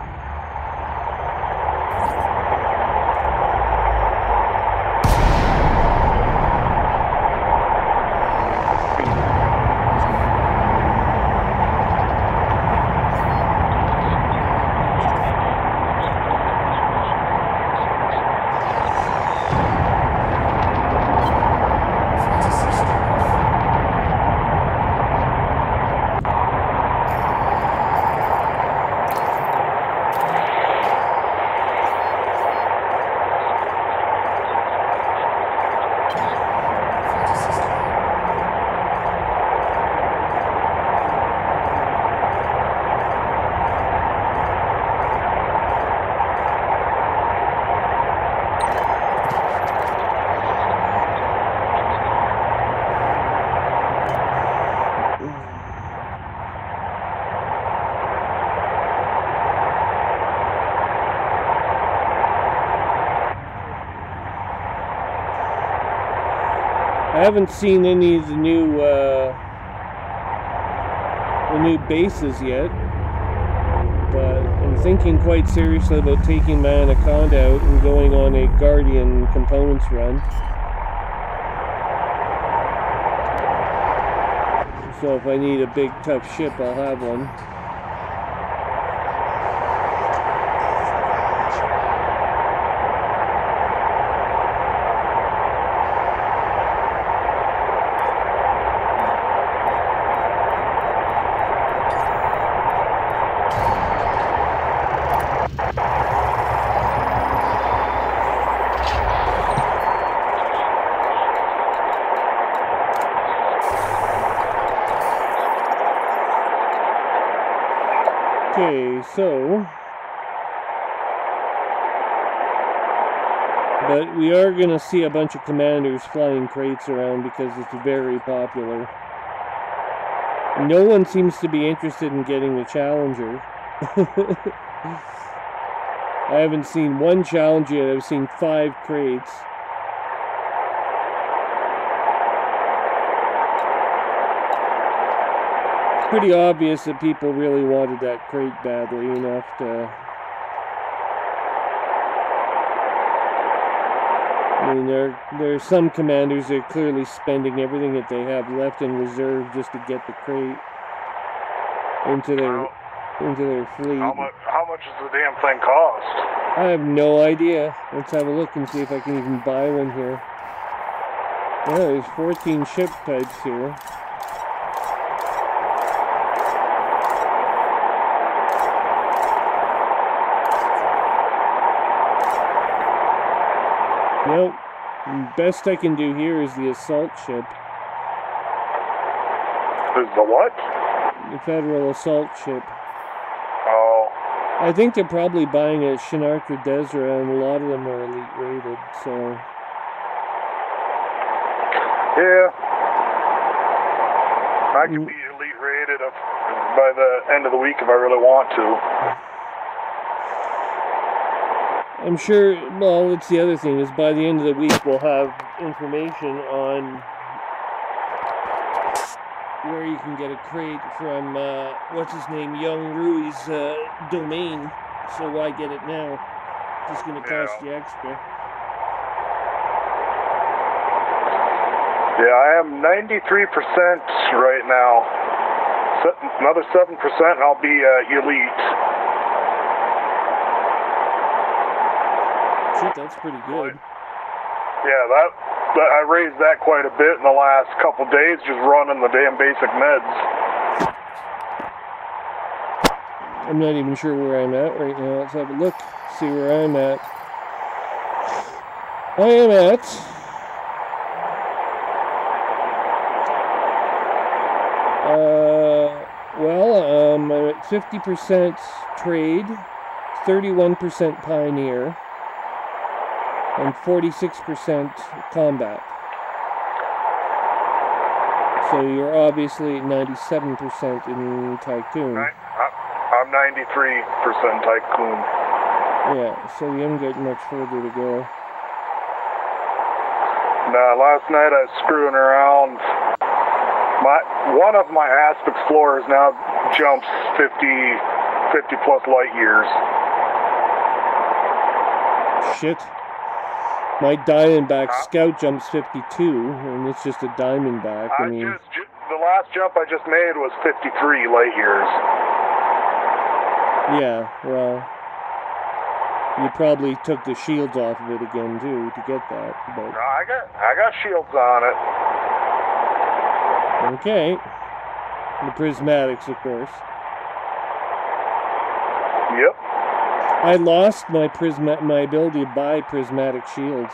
S1: I haven't seen any of the new bases yet, but I'm thinking quite seriously about taking my Anaconda out and going on a Guardian components run. So if I need a big tough ship, I'll have one. Okay, so, but we are going to see a bunch of commanders flying crates around because it's very popular. No one seems to be interested in getting the Challenger. I haven't seen one Challenger yet, I've seen 5 crates. Pretty obvious that people really wanted that crate badly enough to. I mean, there are some commanders that are clearly spending everything that they have left in reserve just to get the crate. into their fleet.
S6: How much does the damn thing cost?
S1: I have no idea. Let's have a look and see if I can even buy one here. Yeah, there's 14 ship types here. Nope. Best I can do here is the assault ship.
S6: Is the what?
S1: The Federal assault ship.
S6: Oh.
S1: I think they're probably buying a Shinartra Desra, and a lot of them are elite rated, so...
S6: Yeah. I can be elite rated by the end of the week if I really want to.
S1: I'm sure, well, that's the other thing, is by the end of the week we'll have information on where you can get a crate from, what's his name, Young Rui's domain. So why get it now? It's just going to cost you extra.
S6: Yeah, I am 93% right now. Another 7% and I'll be elite.
S1: Shit, that's pretty good.
S6: Yeah, I raised that quite a bit in the last couple days, just running the damn basic meds.
S1: I'm not even sure where I'm at right now. Let's have a look, see where I'm at. I am at... I'm at 50% trade, 31% pioneer, and 46% combat. So you're obviously at 97% in Tycoon.
S6: I'm 93% Tycoon.
S1: Yeah, so you haven't got much further to go.
S6: Nah, last night I was screwing around. One of my aspect floors now jumps 50 plus light years.
S1: Shit. My Diamondback Scout jumps 52, and it's just a Diamondback. I mean,
S6: the last jump I just made was 53 light years.
S1: Yeah, well, you probably took the shields off of it again too to get that. But
S6: no, I got shields on it.
S1: Okay. The prismatics, of course.
S6: Yep.
S1: I lost my ability to buy prismatic shields.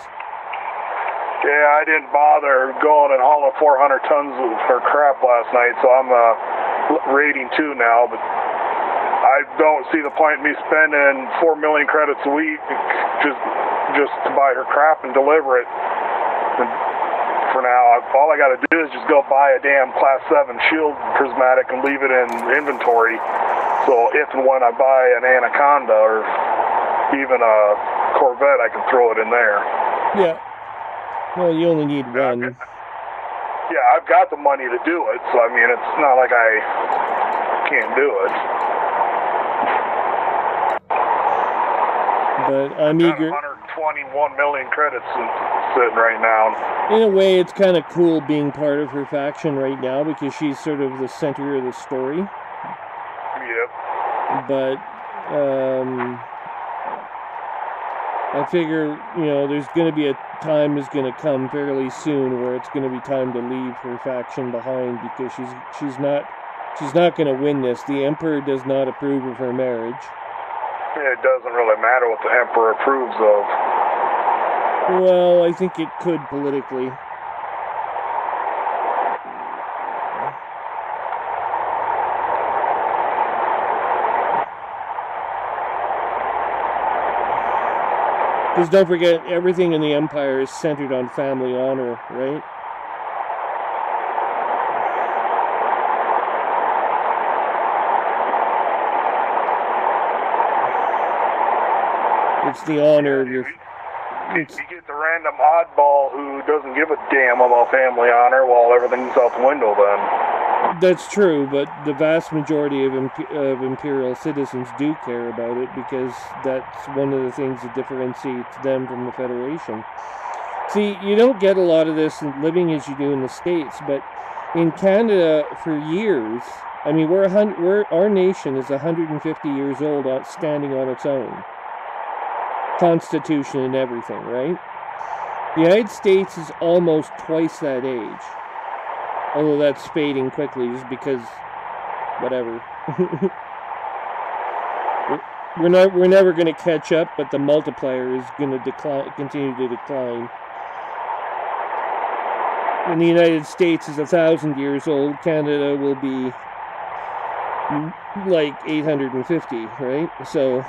S6: Yeah, I didn't bother going and hauling 400 tons of crap last night, so I'm rating 2 now, but I don't see the point in me spending 4 million credits a week just to buy her crap and deliver it. And for now, all I gotta do is just go buy a damn Class 7 shield prismatic and leave it in inventory. So if and when I buy an Anaconda or even a Corvette, I can throw it in there.
S1: Yeah. Well, you only need one.
S6: Yeah, I've got the money to do it, so I mean, it's not like I can't do it.
S1: But I'm eager.
S6: 121 million credits sitting right now.
S1: In a way, it's kind of cool being part of her faction right now because she's sort of the center of the story.
S6: Yep.
S1: But I figure, you know, there's going to be a time is going to come fairly soon where it's going to be time to leave her faction behind because she's not going to win this. The Emperor does not approve of her marriage.
S6: It doesn't really matter what the Emperor approves of.
S1: Well, I think it could politically. Because don't forget, everything in the Empire is centered on family honor, right? It's the honor of your...
S6: You get the random oddball who doesn't give a damn about family honor while everything's out the window then.
S1: That's true, but the vast majority of Imperial citizens do care about it because that's one of the things that differentiates them from the Federation. See, you don't get a lot of this living as you do in the States, but in Canada for years, I mean, our nation is 150 years old, standing on its own. Constitution and everything, right? The United States is almost twice that age. Although that's fading quickly just because, whatever. we're never going to catch up, but the multiplier is going to continue to decline. When the United States is 1,000 years old, Canada will be like 850, right? So,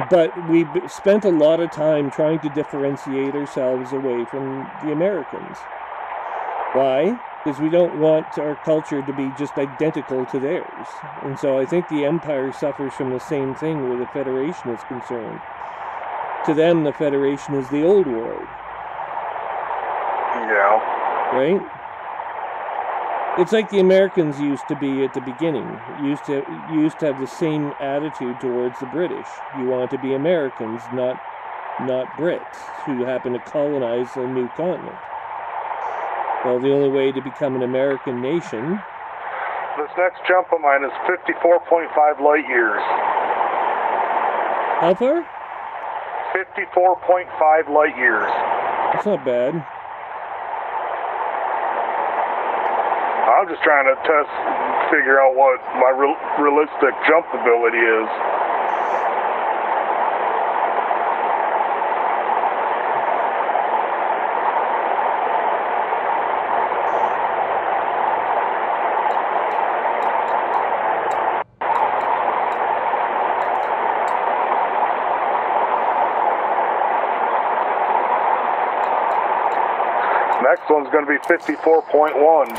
S1: but we spent a lot of time trying to differentiate ourselves away from the Americans. Why? Because we don't want our culture to be just identical to theirs. And so I think the empire suffers from the same thing where the Federation is concerned. To them, the Federation is the old world.
S6: Yeah.
S1: Right? It's like the Americans used to be at the beginning. Used to have the same attitude towards the British. You want to be Americans, not Brits, who happen to colonize a new continent. Well, the only way to become an American nation...
S6: This next jump of mine is 54.5 light years.
S1: How far?
S6: 54.5 light years.
S1: That's not bad.
S6: I'm just trying to figure out what my realistic jump ability is. Next one's going to be 54.1.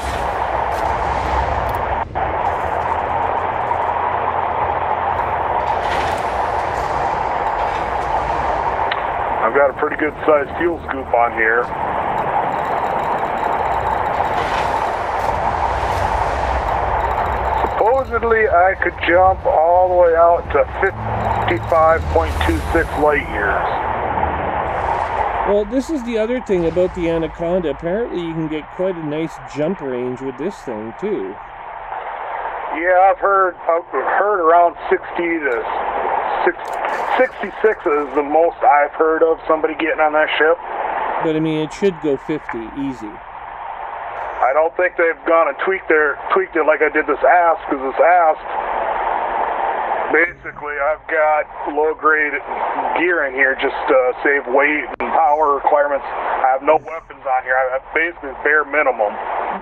S6: I've got a pretty good sized fuel scoop on here. Supposedly I could jump all the way out to 55.26 light years.
S1: Well, this is the other thing about the Anaconda. Apparently you can get quite a nice jump range with this thing too.
S6: Yeah, I've heard around 66 is the most I've heard of somebody getting on that ship.
S1: But I mean, it should go 50 easy.
S6: I don't think they've gone and tweaked it like I did this ask, because this ask, basically I've got low grade gear in here just to save weight and power requirements. I have no weapons on here. I have basically bare minimum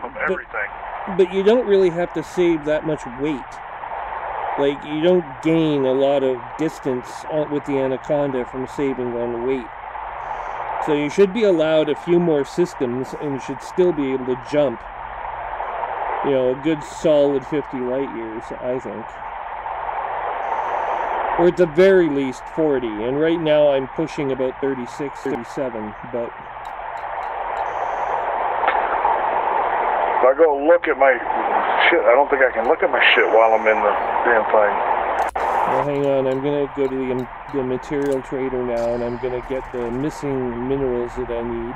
S6: of everything.
S1: But you don't really have to save that much weight. Like, you don't gain a lot of distance with the Anaconda from saving on weight. So you should be allowed a few more systems, and you should still be able to jump, you know, a good solid 50 light years, I think. Or at the very least 40. And right now I'm pushing about 36, 37, but...
S6: If I go look at my shit, I don't think I can look at my shit while I'm in the damn thing.
S1: Well, hang on, I'm going to go to the material trader now, and I'm going to get the missing minerals that I need.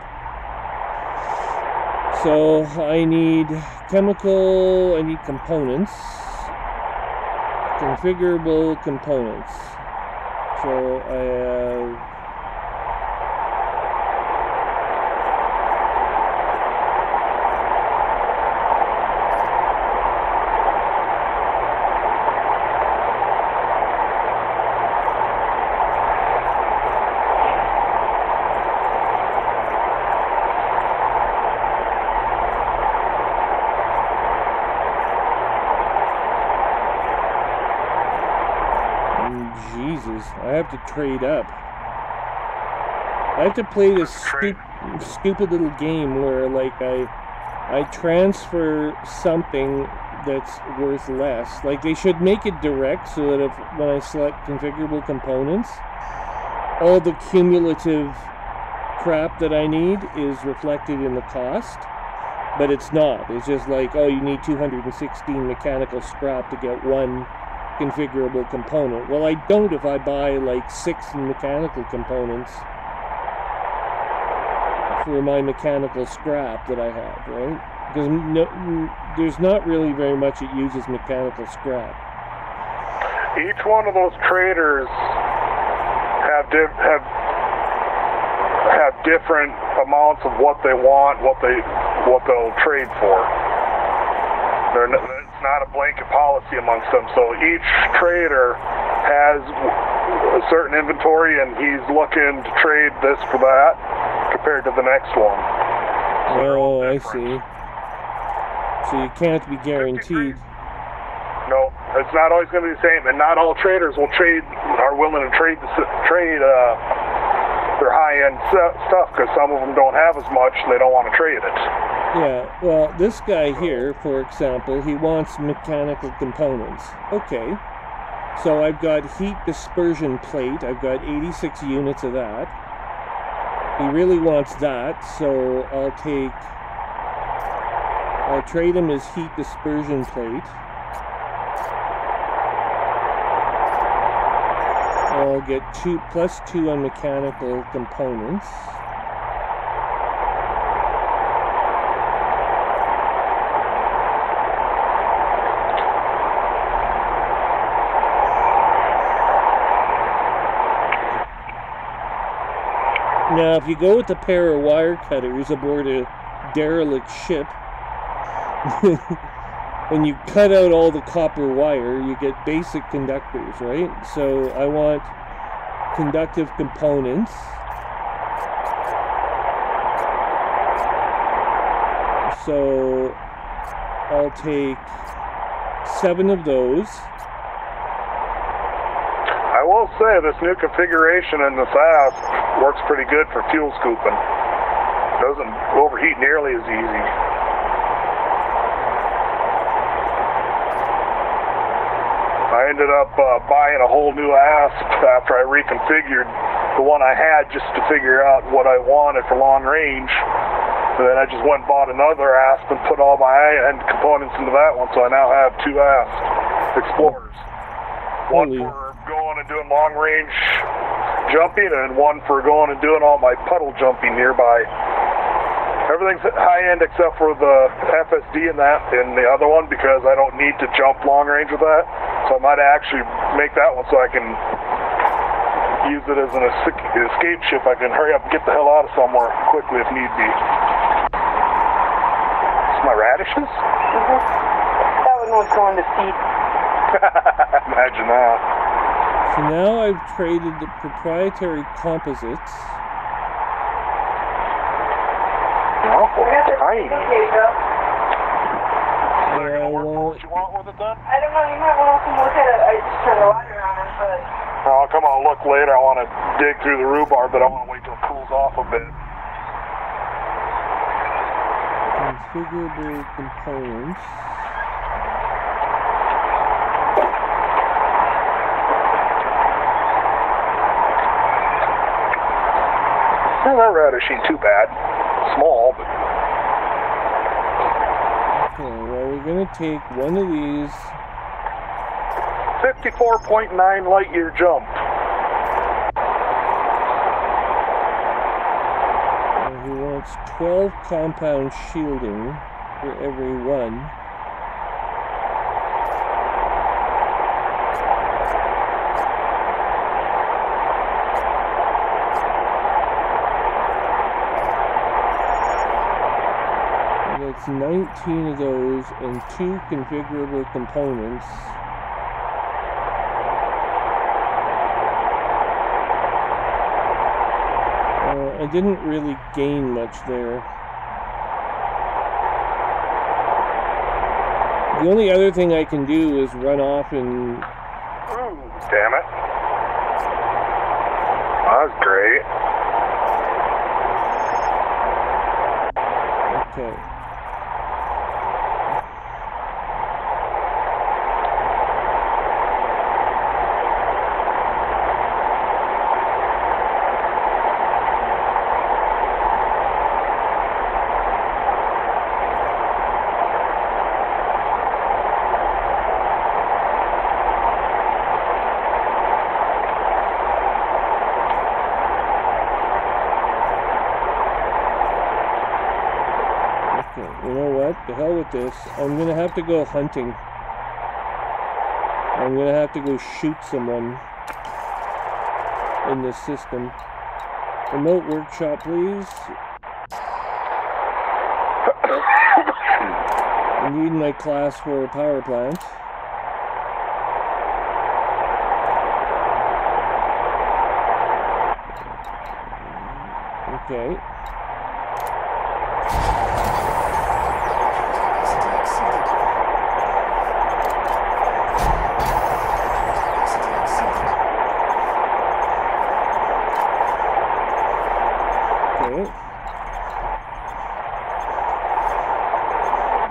S1: So, I need chemical, I need components. Configurable components. So, I have... Jesus, I have to trade up. I have to play this stupid little game where, like, I transfer something that's worth less. Like, they should make it direct so that when I select configurable components, all the cumulative crap that I need is reflected in the cost. But it's not. It's just like, oh, you need 216 mechanical scrap to get one configurable component. Well, I don't if I buy like 6 mechanical components for my mechanical scrap that I have, right? Because there's not really very much it uses mechanical scrap.
S6: Each one of those traders have different amounts of what they want, what they'll trade for. It's not a blanket policy amongst them. So each trader has a certain inventory, and he's looking to trade this for that compared to the next one.
S1: Oh, I see. So you can't be guaranteed.
S6: No, it's not always going to be the same, and not all traders are willing to trade their high-end stuff, because some of them don't have as much and they don't want to trade it.
S1: Yeah, well, this guy here, for example, he wants mechanical components. Okay, so I've got heat dispersion plate. I've got 86 units of that. He really wants that, so I'll trade him his heat dispersion plate. I'll get +2 on mechanical components. Now, if you go with a pair of wire cutters aboard a derelict ship, when you cut out all the copper wire, you get basic conductors, right? So I want conductive components. So I'll take 7 of those.
S6: I will say this new configuration in this ass works pretty good for fuel scooping. Doesn't overheat nearly as easy. I ended up buying a whole new asp after I reconfigured the one I had just to figure out what I wanted for long range. And then I just went and bought another asp and put all my high-end components into that one, so I now have 2 asp Explorers. One for going and doing long range jumping, and one for going and doing all my puddle jumping nearby. Everything's high-end except for the FSD in the other one, because I don't need to jump long range with that. So I might actually make that one so I can use it as an escape ship. I can hurry up and get the hell out of somewhere quickly if need be. It's my radishes?
S7: That one was going to seed.
S6: Imagine that.
S1: So now I've traded the proprietary composites.
S6: Oh, tiny.
S1: What
S6: you want with it then?
S7: I don't know, you might want to look at it. I just turned the light around it, but...
S6: I'll come out and look later. I want to dig through the rhubarb, but I want to wait till it cools off a bit.
S1: Configurable components.
S6: Well, that radish ain't too bad. Small, but...
S1: Okay, well, we're going to take one of these.
S6: 54.9 light year jump.
S1: He wants 12 compound shielding for every one. That's 19 of those and 2 configurable components. I didn't really gain much there. The only other thing I can do is run off and...
S6: Ooh, damn it. That was great.
S1: Okay. Okay. what? The hell with this. I'm gonna have to go hunting. I'm gonna have to go shoot someone in this system. Remote workshop, please. I need my class 4 power plant. Okay.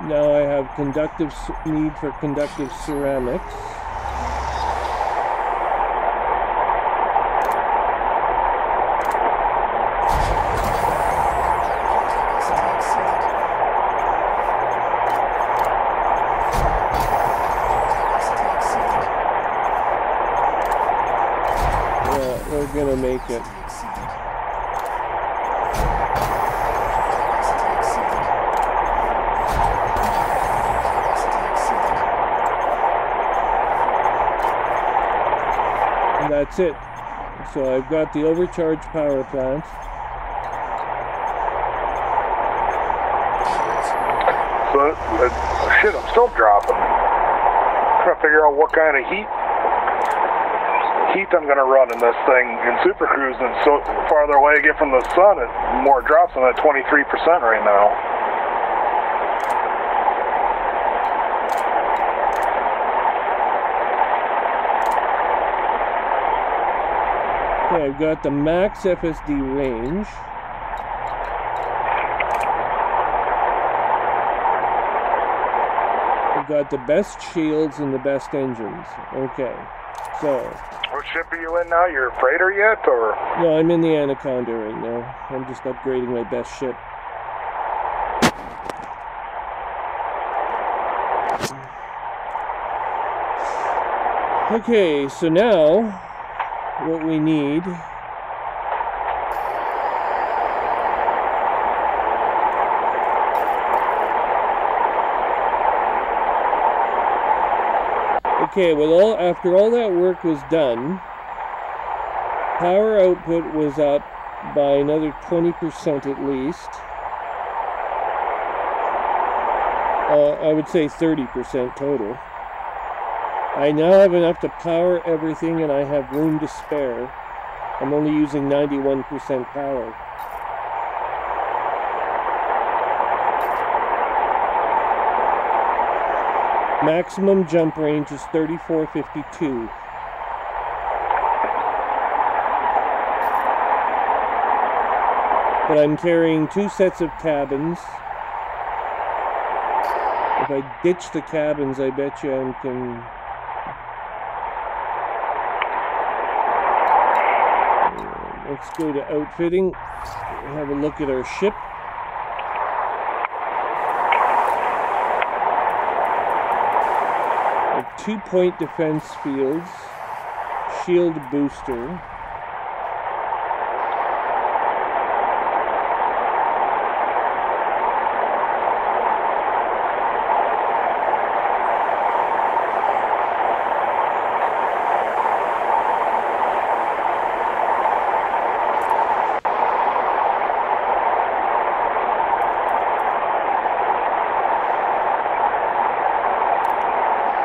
S1: Now I have need for conductive ceramics. Yeah, we're gonna make it. That's it. So I've got the overcharged power plant.
S6: So, shit, I'm still dropping. I'm trying to figure out what kind of heat I'm going to run in this thing in Super Cruise, and so farther away I get from the sun, it more drops. I'm at 23% right now.
S1: Okay, I've got the max FSD range. I've got the best shields and the best engines. Okay, so...
S6: What ship are you in now? You're a freighter yet, or...?
S1: No, I'm in the Anaconda right now. I'm just upgrading my best ship. Okay, so now... what we need well, after all that work was done, power output was up by another 20% at least. I would say 30% total. I now have enough to power everything, and I have room to spare. I'm only using 91% power. Maximum jump range is 3452. But I'm carrying 2 sets of cabins. If I ditch the cabins, I bet you I can... Let's go to outfitting, have a look at our ship. A 2-point defense fields, shield booster.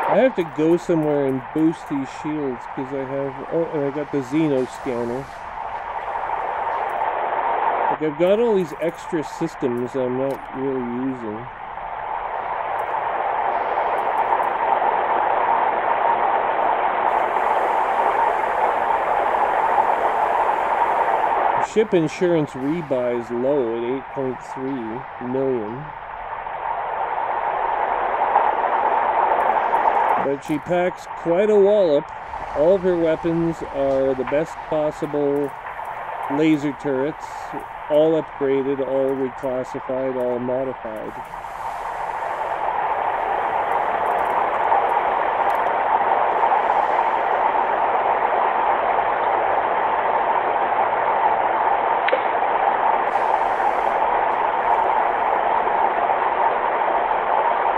S1: I have to go somewhere and boost these shields because I have... Oh, and I got the Xeno scanner. Like, I've got all these extra systems that I'm not really using. Ship insurance rebuy is low at 8.3 million. But she packs quite a wallop. All of her weapons are the best possible laser turrets, all upgraded, all reclassified, all modified.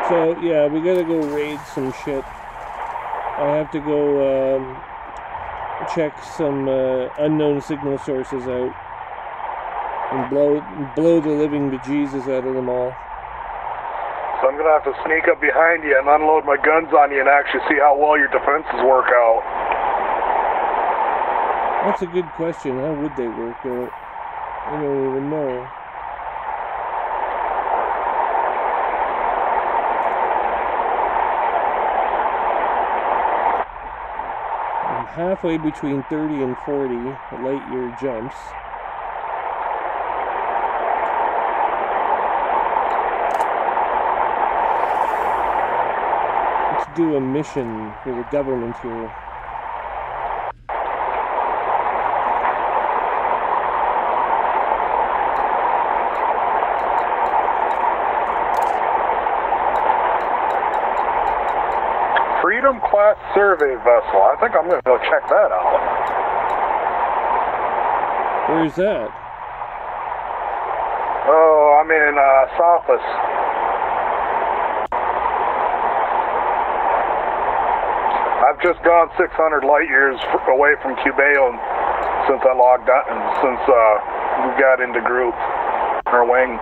S1: So, yeah, we gotta go raid some shit. I have to go check some unknown signal sources out and blow the living bejesus out of them all.
S6: So I'm gonna have to sneak up behind you and unload my guns on you and actually see how well your defenses work out.
S1: That's a good question. How would they work out? I don't even know. I'm halfway between 30 and 40 light year jumps. Let's do a mission for the government here.
S6: Freedom class survey vessel. I think I'm gonna go check that out.
S1: Where's that?
S6: Oh, I'm in Sophos. I've just gone 600 light years away from Cubeo since I logged on, and since we got into group or wing.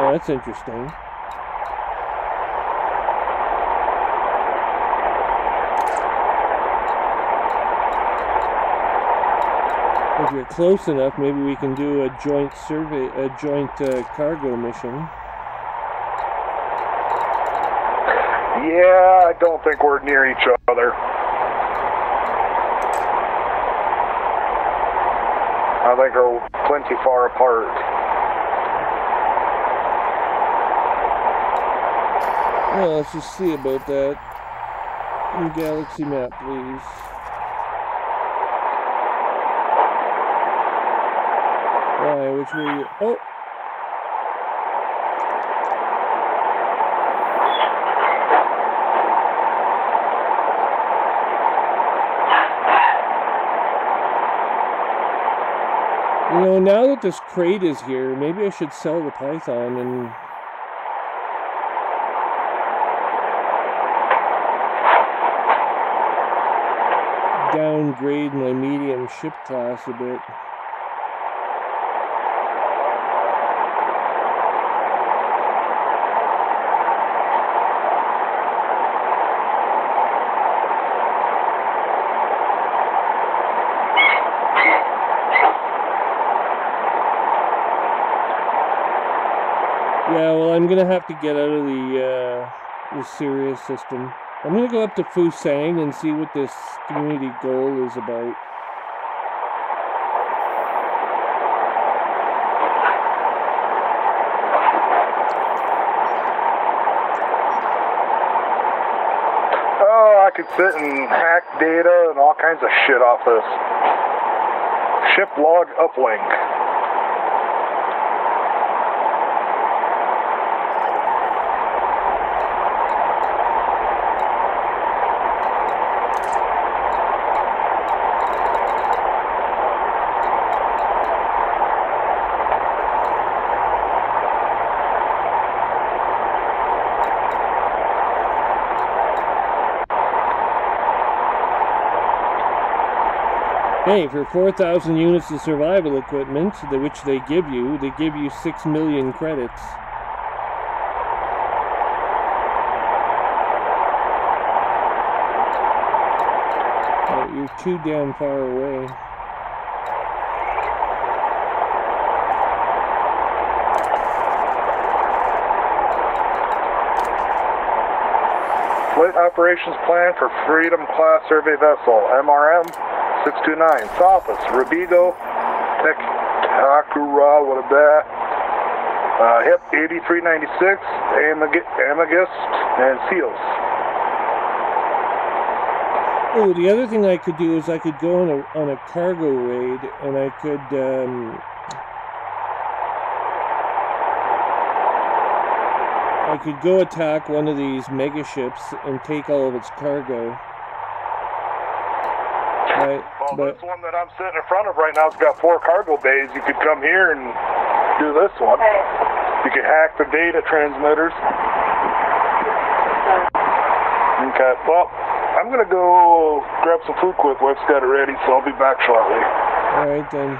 S1: Oh, that's interesting. If you're close enough, maybe we can do a joint survey, a joint cargo mission.
S6: Yeah, I don't think we're near each other. I think we're plenty far apart.
S1: Well, let's just see about that. Galaxy map, please. Why? Which way you... Oh! You know, now that this crate is here, maybe I should sell the Python and... downgrade my medium ship class a bit. Yeah, well, I'm gonna have to get out of the Sirius system. I'm gonna go up to Fusang and see what this community goal is about.
S6: Oh, I could sit and hack data and all kinds of shit off this. Ship log uplink.
S1: Hey, for 4,000 units of survival equipment, which they give you 6 million credits. Oh, you're too damn far away.
S6: Flight operations plan for Freedom class survey vessel, MRM 629, Sophos, Rubigo, Takura, what a bat, HIP 8396, Amagist, and Seals.
S1: Oh, the other thing I could do is I could go on a cargo raid, and I could go attack one of these mega ships and take all of its cargo. Right,
S6: well, this one that I'm sitting in front of right now has got 4 cargo bays. You could come here and do this one.
S7: Hey.
S6: You can hack the data transmitters. Okay, well, I'm gonna go grab some food quick. Wife's got it ready, so I'll be back shortly.
S1: Alright then.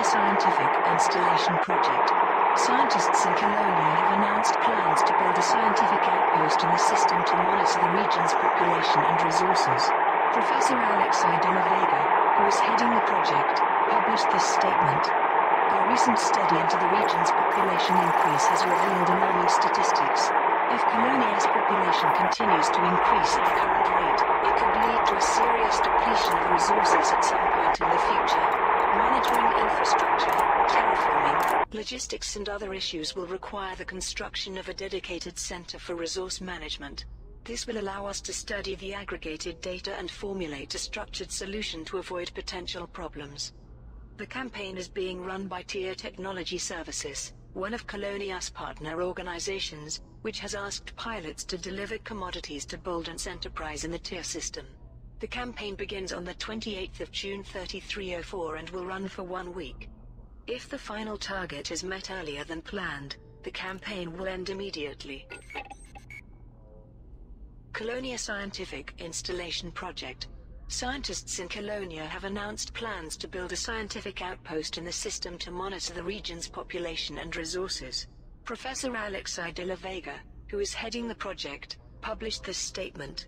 S8: Scientific Installation Project. Scientists in Colonia have announced plans to build a scientific outpost in the system to monitor the region's population and resources. Professor Alexei Donovega, who is heading the project, published this statement. Our recent study into the region's population increase has revealed alarming statistics. If Colonia's population continues to increase at the current rate, it could lead to a serious depletion of resources at some point in the future. Monitoring infrastructure, terraforming, logistics and other issues will require the construction of a dedicated center for resource management. This will allow us to study the aggregated data and formulate a structured solution to avoid potential problems. The campaign is being run by Tier Technology Services, one of Colonia's partner organizations, which has asked pilots to deliver commodities to Bolden's enterprise in the Tier system. The campaign begins on the 28th of June 3304 and will run for 1 week. If the final target is met earlier than planned, the campaign will end immediately. Colonia Scientific Installation Project. Scientists in Colonia have announced plans to build a scientific outpost in the system to monitor the region's population and resources. Professor Alexei de la Vega, who is heading the project, published this statement.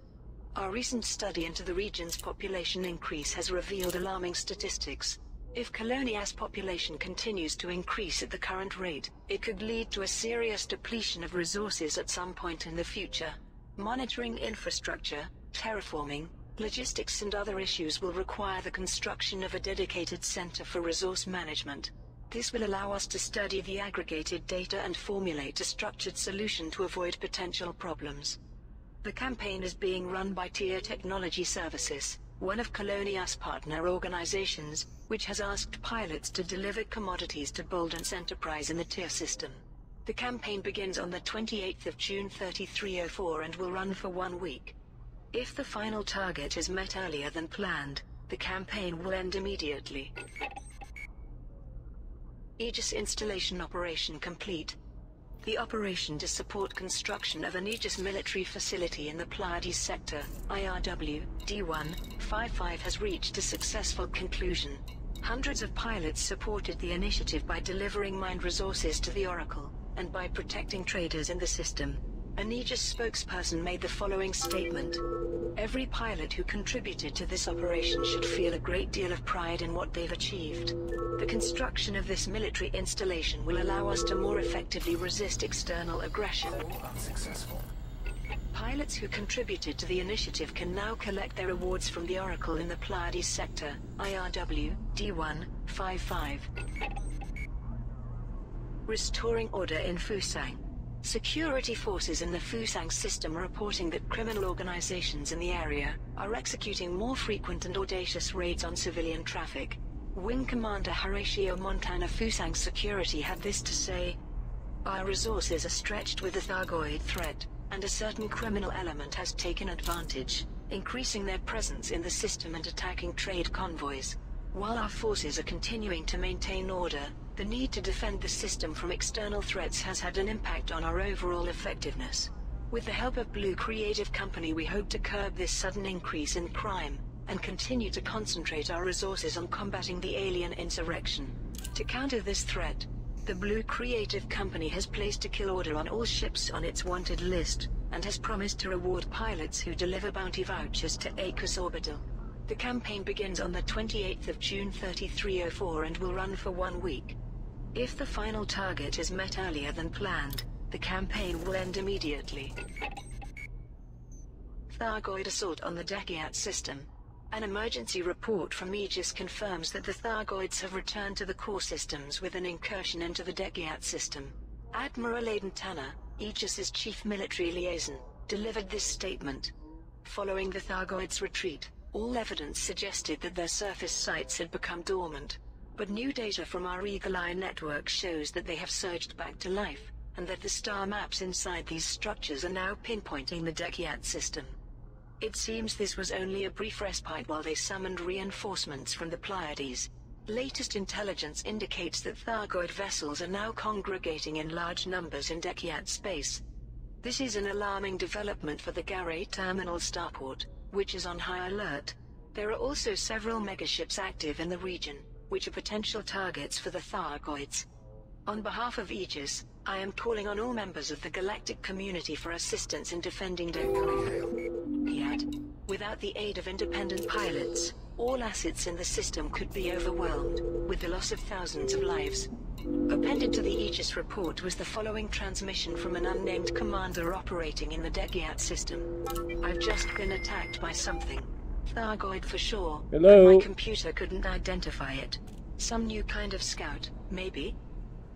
S8: Our recent study into the region's population increase has revealed alarming statistics. If Colonia's population continues to increase at the current rate, it could lead to a serious depletion of resources at some point in the future. Monitoring infrastructure, terraforming, logistics and other issues will require the construction of a dedicated center for resource management. This will allow us to study the aggregated data and formulate a structured solution to avoid potential problems. The campaign is being run by TIER Technology Services, one of Colonia's partner organizations, which has asked pilots to deliver commodities to Bolden's enterprise in the TIER system. The campaign begins on the 28th of June 3304 and will run for 1 week. If the final target is met earlier than planned, the campaign will end immediately. Aegis installation operation complete. The operation to support construction of an Aegis military facility in the Pleiades sector, IRW, D155 has reached a successful conclusion. Hundreds of pilots supported the initiative by delivering mined resources to the Oracle, and by protecting traders in the system. An Aegis spokesperson made the following statement. Every pilot who contributed to this operation should feel a great deal of pride in what they've achieved. The construction of this military installation will allow us to more effectively resist external aggression.
S2: All unsuccessful.
S8: Pilots who contributed to the initiative can now collect their rewards from the Oracle in the Pleiades sector, IRW, D155. Restoring order in Fusang. Security forces in the Fusang system are reporting that criminal organizations in the area are executing more frequent and audacious raids on civilian traffic. Wing Commander Horatio Montana Fusang Security had this to say: "Our resources are stretched with the Thargoid threat, and a certain criminal element has taken advantage, increasing their presence in the system and attacking trade convoys. While our forces are continuing to maintain order, the need to defend the system from external threats has had an impact on our overall effectiveness. With the help of Blue Creative Company, we hope to curb this sudden increase in crime, and continue to concentrate our resources on combating the alien insurrection. To counter this threat, the Blue Creative Company has placed a kill order on all ships on its wanted list, and has promised to reward pilots who deliver bounty vouchers to Acus Orbital. The campaign begins on the 28th of June 3304 and will run for 1 week. If the final target is met earlier than planned, the campaign will end immediately." Thargoid assault on the Dekiat system. An emergency report from Aegis confirms that the Thargoids have returned to the core systems with an incursion into the Dekiat system. Admiral Aidan Tanner, Aegis's chief military liaison, delivered this statement. Following the Thargoids' retreat, all evidence suggested that their surface sites had become dormant. But new data from our Eagle Eye network shows that they have surged back to life, and that the star maps inside these structures are now pinpointing the Dekiat system. It seems this was only a brief respite while they summoned reinforcements from the Pleiades. Latest intelligence indicates that Thargoid vessels are now congregating in large numbers in Dekiat space. This is an alarming development for the Garay Terminal starport, which is on high alert. There are also several megaships active in the region, which are potential targets for the Thargoids. On behalf of Aegis, I am calling on all members of the galactic community for assistance in defending Dekiat. Without the aid of independent pilots, all assets in the system could be overwhelmed, with the loss of thousands of lives. Appended to the Aegis report was the following transmission from an unnamed commander operating in the Dekiat system. "I've just been attacked by something. Thargoid for sure.
S1: Hello?
S8: But my computer couldn't identify it. Some new kind of scout, maybe?"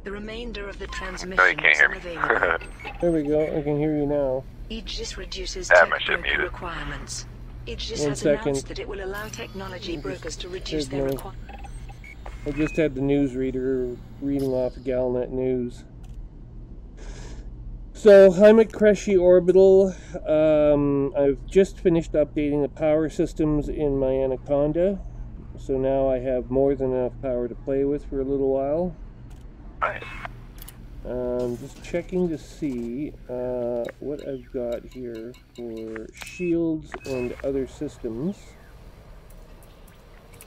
S8: The remainder of the transmission is unavailable.
S1: There we go, I can hear you now.
S8: Aegis reduces
S9: Yeah,
S8: tech
S9: my shit
S8: broker
S9: muted.
S8: requirements. Aegis
S1: 1
S8: has
S1: second.
S8: announced that it will allow technology brokers to reduce their
S1: Signal.
S8: requirements.
S1: I just had the newsreader reading off Galnet News. So, I'm at Cresci Orbital. I've just finished updating the power systems in my Anaconda. So now I have more than enough power to play with for a little while.
S9: Nice.
S1: Just checking to see what I've got here for shields and other systems.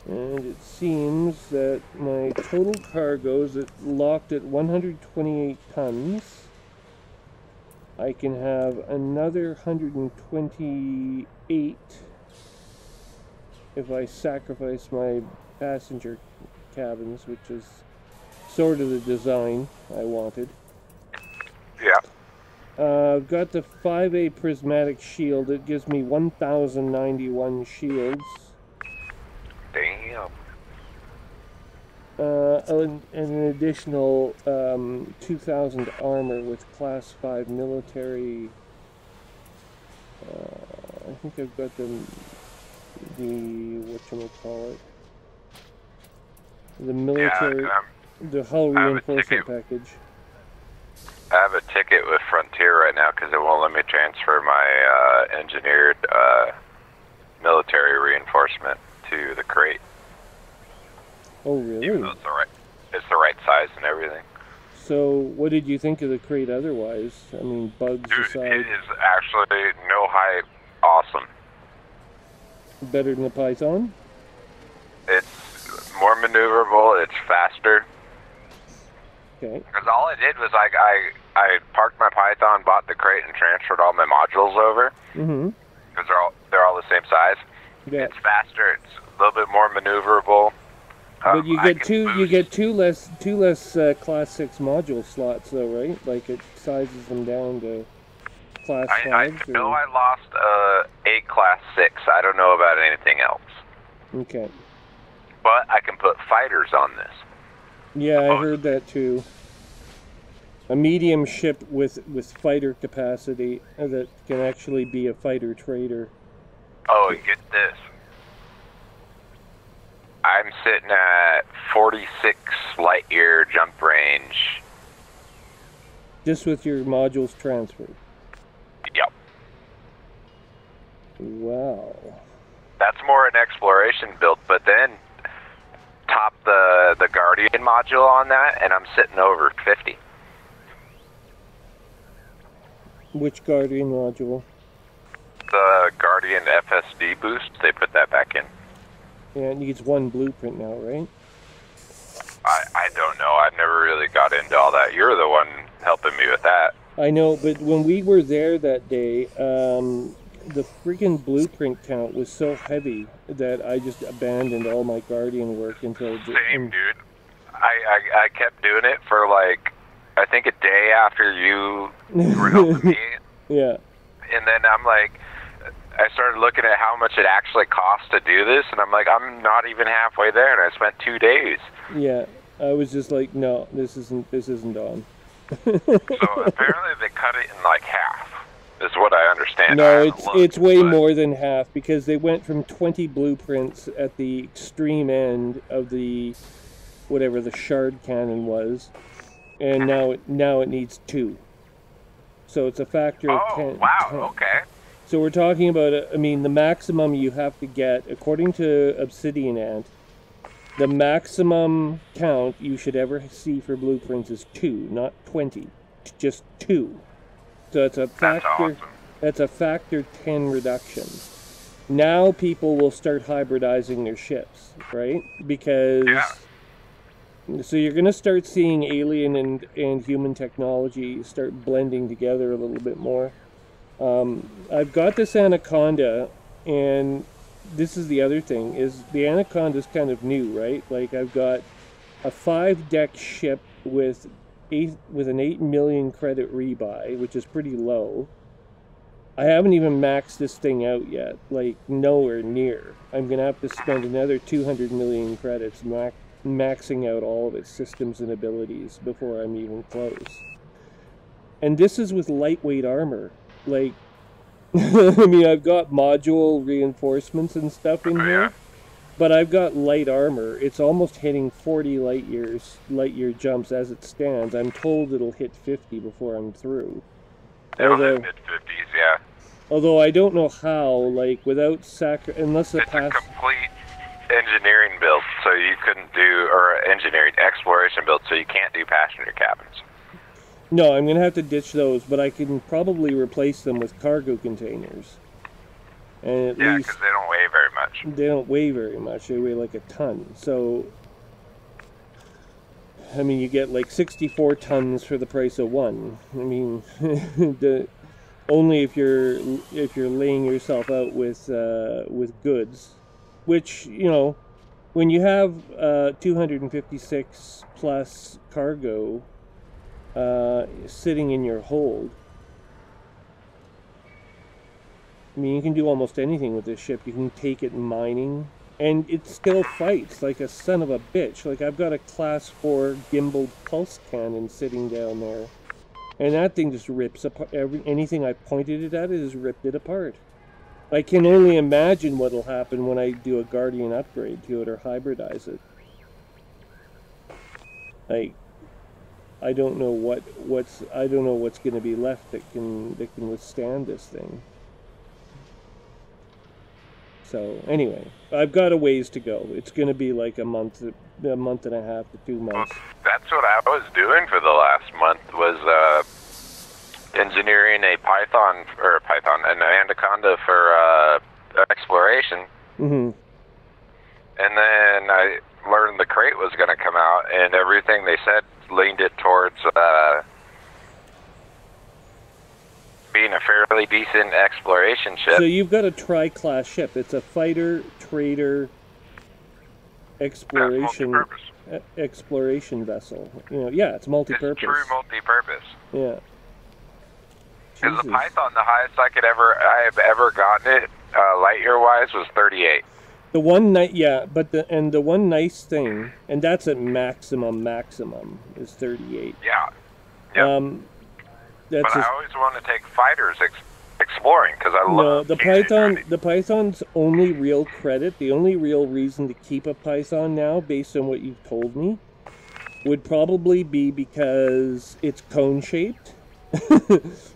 S1: And it seems that my total cargo is locked at 128 tons. I can have another 128 if I sacrifice my passenger cabins, which is sort of the design I wanted.
S9: Yeah.
S1: I've got the 5A prismatic shield. It gives me 1,091 shields.
S9: Damn.
S1: And an additional 2,000 armor with class 5 military. I think I've got the whatchamacallit, the military, the hull reinforcement package.
S9: I have a ticket with Frontier right now because it won't let me transfer my engineered military reinforcement to the crate.
S1: Oh, really?
S9: Even though it's the right size and everything.
S1: So, what did you think of the crate otherwise? I mean, bugs aside.
S9: It is actually no hype. Awesome.
S1: Better than the Python?
S9: It's more maneuverable. It's faster.
S1: Okay.
S9: Because all I did was I parked my Python, bought the crate, and transferred all my modules over.
S1: Mm-hmm.
S9: Because they're all the same size.
S1: Yeah.
S9: It's faster. It's a little bit more maneuverable.
S1: But you get two less class 6 module slots though, right? Like it sizes them down to class 5.
S9: I know I lost a class 6. I don't know about anything else.
S1: Okay.
S9: But I can put fighters on this.
S1: Yeah, I heard that too. A medium ship with fighter capacity that can actually be a fighter trader.
S9: Oh, and get this. I'm sitting at 46 light year jump range.
S1: Just with your modules transferred?
S9: Yep.
S1: Wow.
S9: That's more an exploration build, but then top the Guardian module on that, and I'm sitting over 50.
S1: Which Guardian module?
S9: The Guardian FSD boost, they put that back in.
S1: Yeah, it needs one blueprint now, right?
S9: I don't know. I've never really got into all that. You're the one helping me with that.
S1: I know, but when we were there that day, the freaking blueprint count was so heavy that I just abandoned all my Guardian work until...
S9: Same, dude. I kept doing it for like, I think a day after you were helping me.
S1: Yeah.
S9: And then I'm like, I started looking at how much it actually costs to do this, and I'm like, I'm not even halfway there, and I spent 2 days.
S1: Yeah, I was just like, no, this isn't on.
S9: So apparently they cut it in like half, is what I understand.
S1: No, it's way more than half, because they went from 20 blueprints at the extreme end of the, whatever the shard cannon was, and now it needs 2. So it's a factor of 10.
S9: Oh, wow,
S1: 10.
S9: okay.
S1: So we're talking about, I mean, the maximum you have to get, according to Obsidian Ant, the maximum count you should ever see for blueprints is 2, not 20. Just 2. So it's a factor.
S9: That's awesome.
S1: That's a factor 10 reduction. Now people will start hybridizing their ships, right? Because so you're going to start seeing alien and human technology start blending together a little bit more. I've got this Anaconda, and this is the other thing, is the Anaconda's kind of new, right? Like, I've got a 5-deck ship with an 8 million credit rebuy, which is pretty low. I haven't even maxed this thing out yet, like, nowhere near. I'm going to have to spend another 200 million credits maxing out all of its systems and abilities before I'm even close. And this is with lightweight armor. Like, I mean, I've got module reinforcements and stuff in here, but I've got light armor. It's almost hitting 40 light year jumps as it stands. I'm told it'll hit 50 before I'm through.
S9: It'll hit mid-50s, yeah.
S1: Although I don't know how, like, without unless
S9: it's a complete engineering build, so you couldn't do, or engineering exploration build, so you can't do passenger cabins.
S1: No, I'm going to have to ditch those, but I can probably replace them with cargo containers. And at
S9: Yeah,
S1: least
S9: because they don't weigh very much.
S1: they don't weigh very much. They weigh like a ton. So, I mean, you get like 64 tons for the price of one. I mean, only if you're laying yourself out with goods, which, you know, when you have 256 plus cargo sitting in your hold, I mean, you can do almost anything with this ship. You can take it mining, and it still fights like a son of a bitch. Like, I've got a Class 4 gimbal pulse cannon sitting down there, and that thing just rips apart. Anything I pointed it at, it has ripped it apart. I can only imagine what'll happen when I do a Guardian upgrade to it or hybridize it. Like, I don't know what's going to be left that can withstand this thing. So anyway, I've got a ways to go. It's going to be like a month and a half to 2 months.
S9: Well, that's what I was doing for the last month, was engineering an anaconda for exploration.
S1: Mm-hmm.
S9: And then I learned the crate was going to come out, and everything they said leaned it towards being a fairly decent exploration ship.
S1: So you've got a tri-class ship. It's a fighter, trader, exploration vessel. You know, yeah, it's multi-purpose.
S9: It's true multi-purpose.
S1: Yeah.
S9: Because the Python, the highest I have ever gotten it, light year wise, was 38.
S1: The one the one nice thing, and that's at maximum is 38.
S9: Yeah. Yep. But I always want to take fighters exploring because I love
S1: the Python. The Python's only real credit, the only real reason to keep a Python now, based on what you've told me, would probably be because it's cone shaped.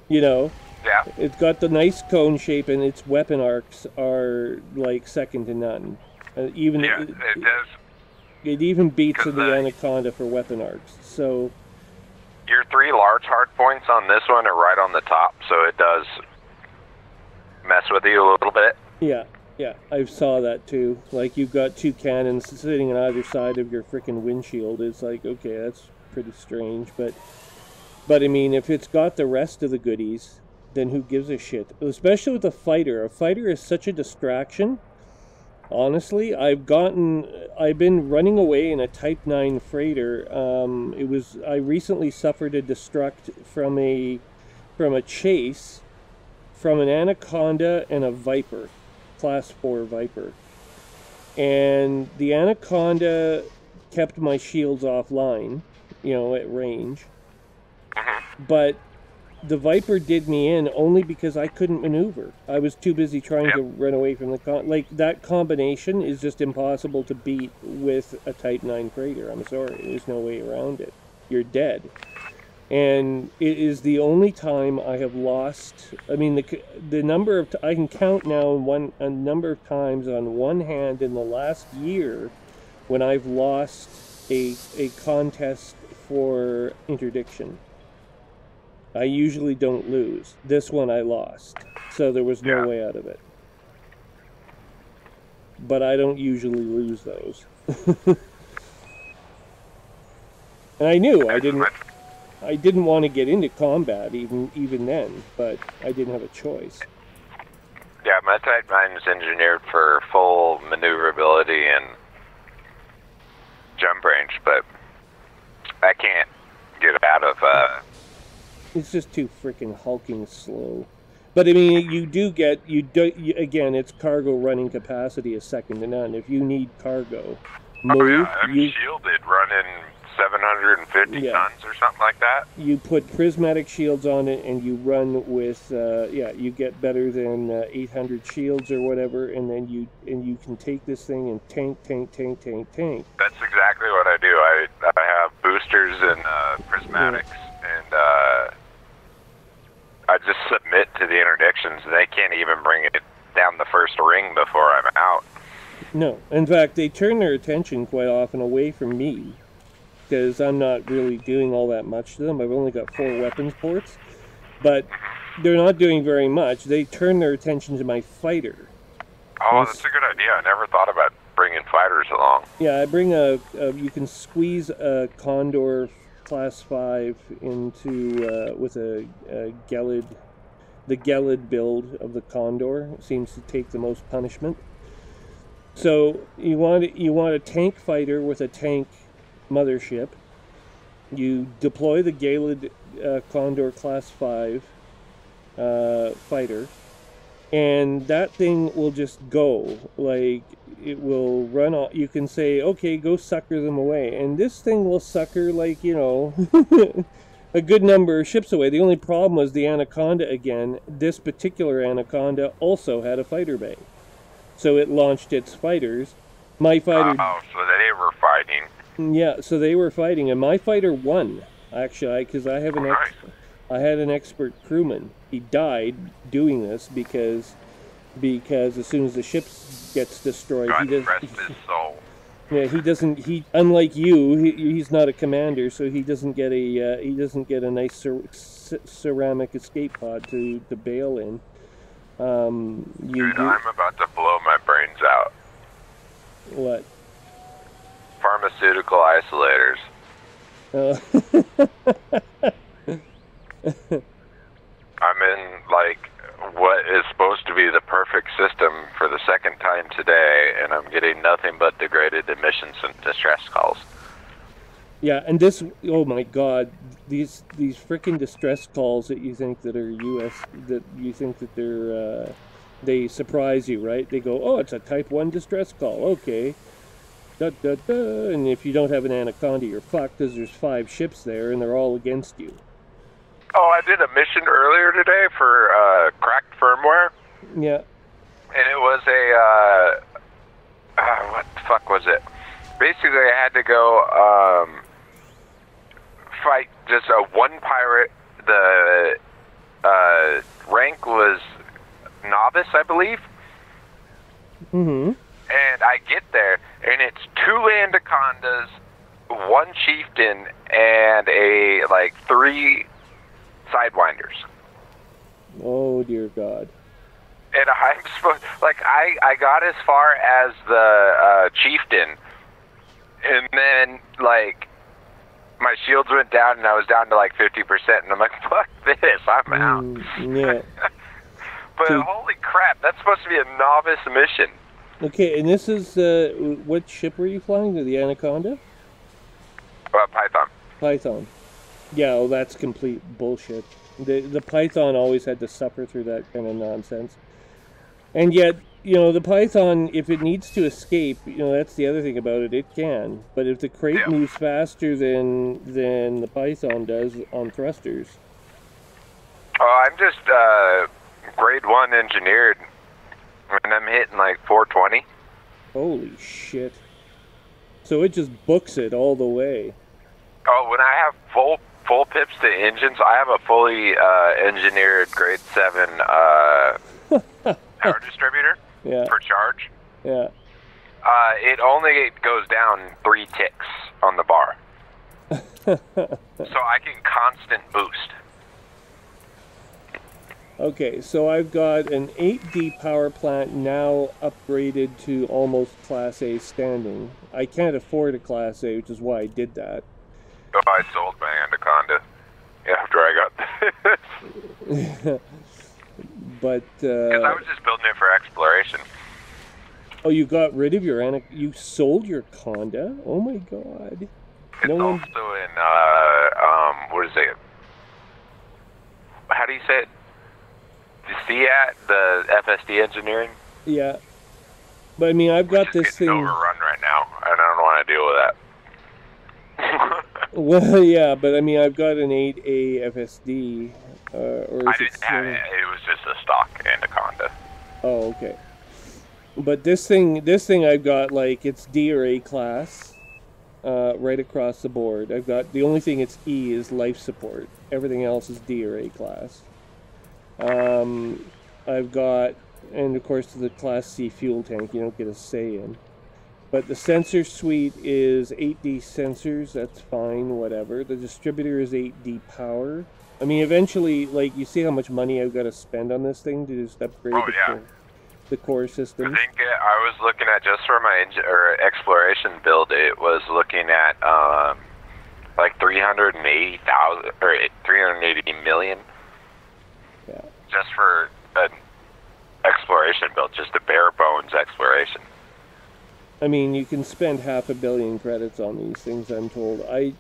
S1: You know.
S9: Yeah.
S1: It's got the nice cone shape, and its weapon arcs are like second to none. It
S9: does.
S1: It even beats the Anaconda for weapon arcs. So.
S9: Your 3 large hard points on this one are right on the top, so it does mess with you a little bit.
S1: Yeah, I saw that too. Like, you've got 2 cannons sitting on either side of your frickin' windshield. It's like, okay, that's pretty strange, but I mean, if it's got the rest of the goodies, then who gives a shit? Especially with a fighter. A fighter is such a distraction. Honestly, I've been running away in a Type 9 freighter. I recently suffered a destruct from a chase from an Anaconda and a Viper, Class 4 Viper. And the Anaconda kept my shields offline, you know, at range. But the Viper did me in only because I couldn't maneuver. I was too busy trying to run away from the that combination is just impossible to beat with a Type 9 freighter. I'm sorry, there's no way around it. You're dead. And it is the only time I have lost. I mean, the number of I can count now a number of times on one hand in the last year when I've lost a contest for interdiction. I usually don't lose. This one I lost. So there was no way out of it. But I don't usually lose those. And I knew I didn't want to get into combat even then, but I didn't have a choice.
S9: Yeah, my Type 9 is engineered for full maneuverability and jump range, but I can't get out of
S1: it's just too freaking hulking slow. But I mean, again, its cargo running capacity is second to none. If you need cargo,
S9: I'm shielded running 750 tons or something like that.
S1: You put prismatic shields on it, and you run with you get better than 800 shields or whatever, and then you can take this thing and tank.
S9: That's exactly what I do. I have boosters and prismatics, and I just submit to the interdictions. They can't even bring it down the first ring before I'm out.
S1: No, in fact, they turn their attention quite often away from me. because I'm not really doing all that much to them. I've only got 4 weapons ports, but they're not doing very much. They turn their attention to my fighter.
S9: Oh, that's a good idea. I never thought about bringing fighters along.
S1: Yeah, I bring you can squeeze a Condor Class 5 into, with a Gelid. The Gelid build of the Condor seems to take the most punishment. So you want a tank fighter with a tank mothership. You deploy the Gelid Condor Class 5 fighter, and that thing will just go. Like, it will run all. You can say, okay, go sucker them away, and this thing will sucker, like, you know, a good number of ships away. The only problem was the Anaconda again. This particular Anaconda also had a fighter bay, so it launched its fighters. My fighter.
S9: Oh, so they were fighting.
S1: Yeah, so they were fighting, and my fighter won, actually, because I have I had an expert crewman. He died doing this because as soon as the ship gets destroyed,
S9: God rest his soul.
S1: Yeah, he doesn't. He, unlike you, he's not a commander, so he doesn't get a nice ceramic escape pod to bail in.
S9: Dude, I'm about to blow my brains out.
S1: What?
S9: Pharmaceutical isolators. I'm in, like, what is supposed to be the perfect system for the second time today, and I'm getting nothing but degraded emissions and distress calls.
S1: Yeah, and this, oh my God, these freaking distress calls that you think that are U.S., that you think that they're, they surprise you, right? They go, oh, it's a Type 1 distress call, okay. Da, da, da. And if you don't have an Anaconda, you're fucked, because there's 5 ships there, and they're all against you.
S9: Oh, I did a mission earlier today for cracked firmware.
S1: Yeah.
S9: And it was what the fuck was it? Basically, I had to go fight just a 1 pirate. The rank was novice, I believe.
S1: Mm-hmm.
S9: And I get there, and it's 2 Anacondas, 1 chieftain, and 3 sidewinders.
S1: Oh dear God.
S9: And I'm supposed, I got as far as the chieftain, and then my shields went down, and I was down to 50%, and I'm like, fuck this, I'm out.
S1: Yeah.
S9: But holy crap, that's supposed to be a novice mission.
S1: Okay, and this is what ship were you flying? The Anaconda?
S9: Python.
S1: Python. Yeah, well, that's complete bullshit. The Python always had to suffer through that kind of nonsense. And yet, the Python, if it needs to escape, that's the other thing about it, it can. But if the crate moves faster than the Python does on thrusters.
S9: Oh, I'm just grade 1 engineered, and I'm hitting 420.
S1: Holy shit. So it just books it all the way.
S9: Oh, when I have full pips to engines, I have a fully engineered grade 7 power distributor for charge.
S1: Yeah.
S9: It only goes down 3 ticks on the bar. So I can constant boost.
S1: Okay, so I've got an 8D power plant now upgraded to almost Class A standing. I can't afford a Class A, which is why I did that.
S9: Oh, I sold my Anaconda after I got this.
S1: But,
S9: because I was just building it for exploration.
S1: Oh, you got rid of your you sold your Conda? Oh my God.
S9: It's also in, what is it? How do you say it? The FSD engineering?
S1: Yeah. But I mean, I've got this thing
S9: overrun right now. I don't want to deal with that.
S1: Well, yeah, but I mean, I've got an 8A FSD. Or
S9: I didn't have it. It was just a stock Anaconda.
S1: Oh, okay. But this thing I've got, it's D or A class, right across the board. I've got, the only thing it's E is life support. Everything else is D or A class. I've got, and of course the Class C fuel tank you don't get a say in. But the sensor suite is 8D sensors. That's fine, whatever. The distributor is 8D power. I mean, eventually, like, you see how much money I've got to spend on this thing to just upgrade the core system.
S9: I think I was looking at, just for my exploration build, it was looking at like 380,000 or 380 million.
S1: Yeah.
S9: Just for an exploration build, just a bare bones exploration.
S1: I mean, you can spend 500 million credits on these things, I'm told. I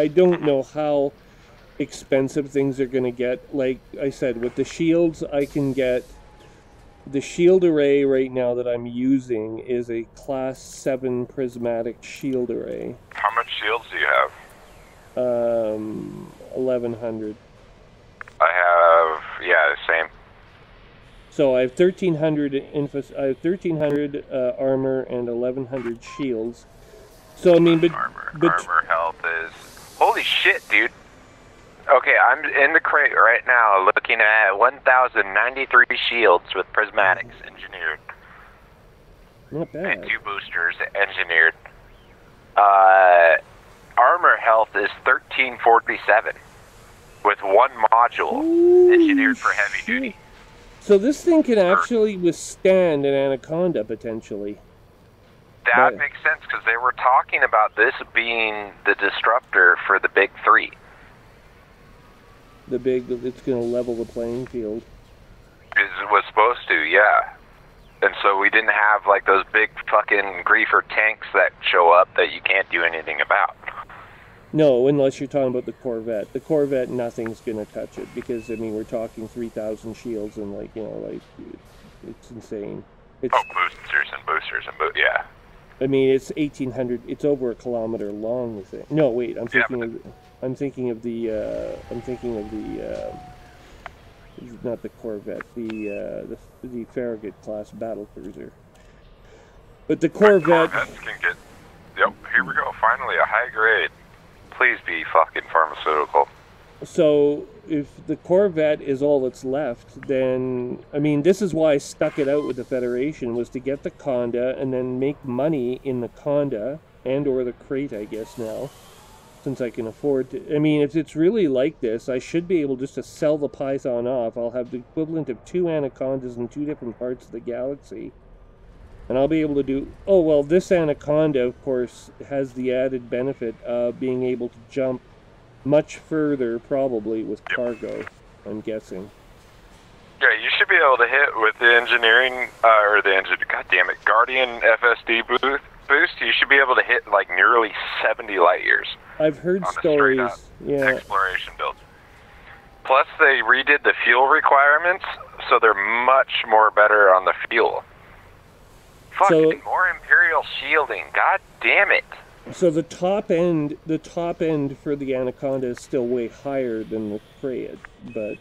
S1: don't know how expensive things are going to get. Like I said, with the shields, I can get... The shield array right now that I'm using is a Class 7 prismatic shield array.
S9: How much shields do you have?
S1: 1,100.
S9: I have, yeah, the same.
S1: So I have 1,300 armor and 1,100 shields. So I mean, but
S9: armor health is... Holy shit, dude. Okay, I'm in the crate right now looking at 1,093 shields with prismatics engineered.
S1: Not bad.
S9: And 2 boosters engineered. Armor health is 1,347 with 1 module engineered for heavy duty.
S1: So this thing can actually withstand an Anaconda, potentially.
S9: That makes sense, because they were talking about this being the disruptor for the big 3.
S1: It's going to level the playing field.
S9: It was supposed to, yeah. And so we didn't have, like, those big fucking griefer tanks that show up that you can't do anything about.
S1: No, unless you're talking about the Corvette. The Corvette, nothing's going to touch it, because, I mean, we're talking 3,000 shields and, like, you know, like, it's insane. It's,
S9: boosters, yeah.
S1: I mean, it's 1,800, it's over a kilometer long, I think. No, wait, I'm thinking of the not the Corvette, the Farragut class battle cruiser. But the Corvette...
S9: Corvettes can get... Yep, here we go, finally, a high grade. Please be fucking pharmaceutical.
S1: So, if the Corvette is all that's left, then... I mean, this is why I stuck it out with the Federation, was to get the Conda and then make money in the Conda, and or the crate, I guess, now. Since I can afford to... I mean, if it's really like this, I should be able just to sell the Python off. I'll have the equivalent of 2 Anacondas in 2 different parts of the galaxy. And I'll be able to do... Oh, well, this Anaconda, of course, has the added benefit of being able to jump much further, probably, with cargo, I'm guessing.
S9: Yeah, you should be able to hit with the engineering, God damn it, Guardian FSD boost, you should be able to hit, like, nearly 70 light years.
S1: I've heard stories, yeah.
S9: Exploration build. Plus, they redid the fuel requirements, so they're much more better on the fuel. Fucking more Imperial shielding, god damn it.
S1: So the top end for the Anaconda is still way higher than the Crate, but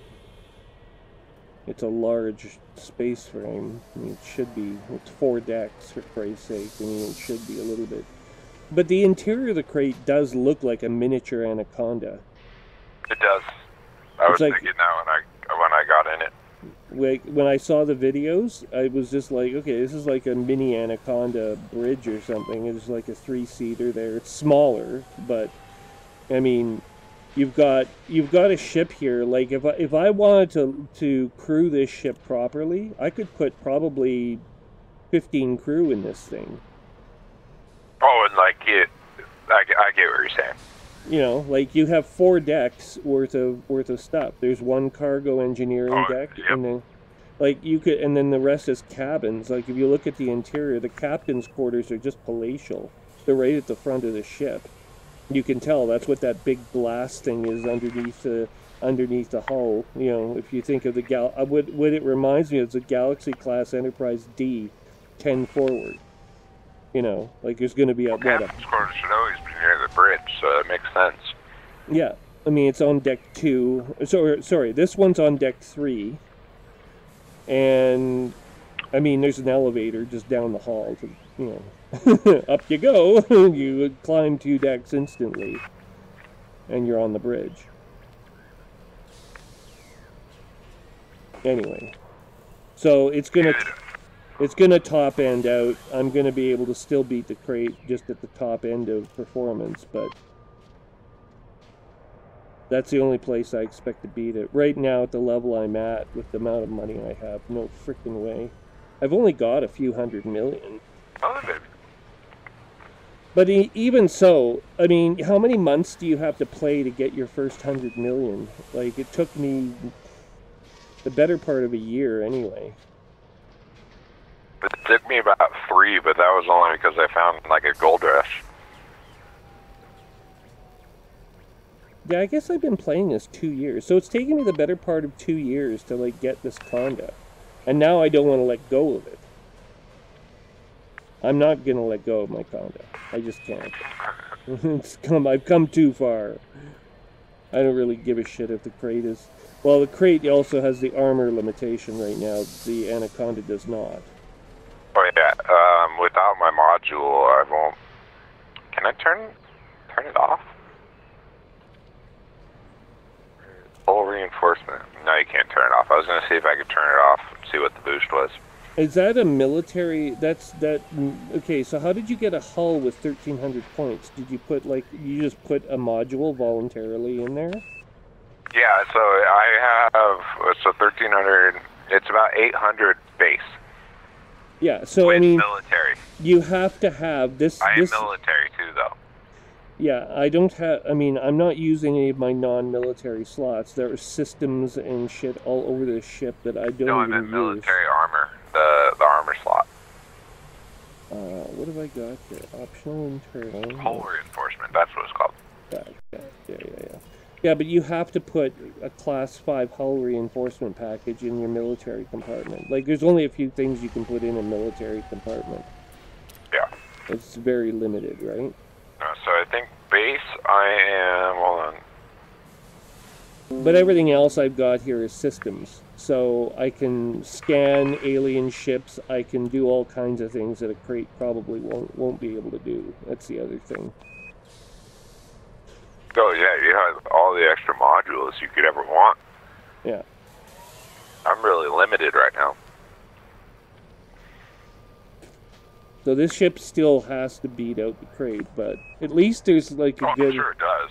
S1: it's a large space frame. I mean, it should be. It's 4 decks, for Christ's sake. I mean, it should be a little bit. But the interior of the Crate does look like a miniature Anaconda.
S9: It does. I was thinking that when I got in it.
S1: Like, when I saw the videos, I was just like, okay, this is like a mini Anaconda bridge or something. It's like a 3-seater there. It's smaller, but I mean, you've got a ship here. Like, if I wanted to crew this ship properly, I could put probably 15 crew in this thing.
S9: Oh, and like I get what you're saying.
S1: You know, like, you have 4 decks worth of stuff. There's 1 cargo engineering deck, and then, like, you could, and then the rest is cabins. Like, if you look at the interior, the captain's quarters are just palatial. They're right at the front of the ship. You can tell that's what that big glass thing is underneath the hull. You know, if you think of the what it reminds me of is the Galaxy class Enterprise D, 10 forward. You know, like, there's going to be
S9: captain's quarters should always be near the bridge, so it makes sense.
S1: Yeah, I mean, it's on deck 2. Sorry, this one's on deck 3. And, I mean, there's an elevator just down the hall. To, you know, up you go. You climb 2 decks instantly. And you're on the bridge. Anyway. So, it's going to It's going to top end out. I'm going to be able to still beat the crate just at the top end of performance, but that's the only place I expect to beat it. Right now, at the level I'm at, with the amount of money I have, no freaking way. I've only got a few $100 million.
S9: Oh, baby.
S1: But even so, I mean, how many months do you have to play to get your first $100 million? Like, it took me the better part of a year anyway.
S9: It took me about 3, but that was only because I found like a gold rush.
S1: Yeah, I guess I've been playing this 2 years, so it's taken me the better part of 2 years to like get this Conda, and now I don't want to let go of it. I'm not gonna let go of my Conda. I just can't. I've come too far. I don't really give a shit if the crate is. Well, the crate also has the armor limitation right now. The Anaconda does not.
S9: Oh yeah, without my module, I won't. Can I turn it off? Full reinforcement. No, you can't turn it off. I was gonna see if I could turn it off and see what the boost was.
S1: Is that a military? Okay, so how did you get a hull with 1,300 points? Did you put you just put a module voluntarily in there?
S9: Yeah, so I have 1,300. It's about 800 base.
S1: Yeah, so
S9: with
S1: I mean,
S9: military.
S1: You have to have this.
S9: I am military too, though.
S1: Yeah, I don't have. I mean, I'm not using any of my non-military slots. There are systems and shit all over this ship that I don't
S9: No, I
S1: even
S9: meant
S1: use.
S9: military armor. The armor slot.
S1: What have I got here? Optional internal.
S9: Hull reinforcement. That's what it's called.
S1: Yeah. Yeah, but you have to put a Class 5 hull reinforcement package in your military compartment. Like, there's only a few things you can put in a military compartment.
S9: Yeah.
S1: It's very limited, right?
S9: So I think base, I am. Hold on.
S1: But everything else I've got here is systems. So I can scan alien ships. I can do all kinds of things that a crate probably won't be able to do. That's the other thing.
S9: Oh yeah, you have all the extra modules you could ever want.
S1: Yeah.
S9: I'm really limited right now.
S1: So this ship still has to beat out the crate, but at least there's like a good.
S9: Sure it does.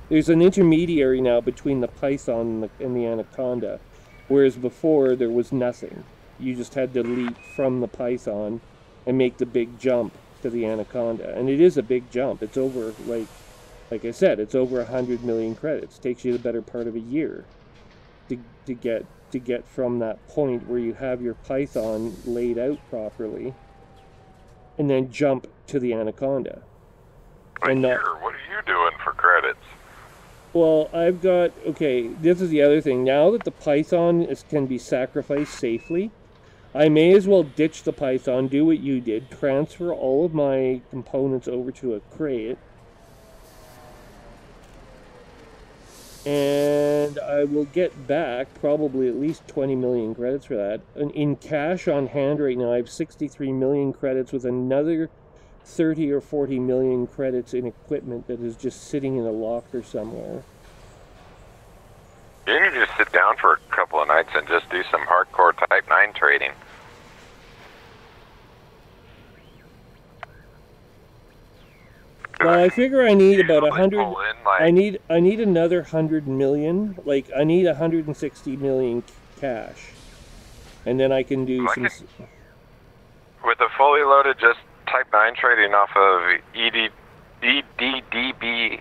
S1: There's an intermediary now between the Python and the Anaconda, whereas before there was nothing. You just had to leap from the Python and make the big jump to the Anaconda, and it is a big jump. It's over like I said, it's over 100 million credits. It takes you the better part of a year to get from that point where you have your Python laid out properly, and then jump to the Anaconda.
S9: What are you doing for credits?
S1: Well, I've got, okay, this is the other thing. Now that the Python can be sacrificed safely, I may as well ditch the Python, do what you did, transfer all of my components over to a crate, and I will get back probably at least 20 million credits for that. And in cash on hand right now, I have 63 million credits with another 30 or 40 million credits in equipment that is just sitting in a locker somewhere.
S9: You can just sit down for a couple of nights and just do some hardcore Type 9 trading.
S1: Well, I figure I need about 100. I need another 100 million. Like, I need 160 million cash, and then I can do some.
S9: With a fully loaded, just Type 9 trading off of EDDB,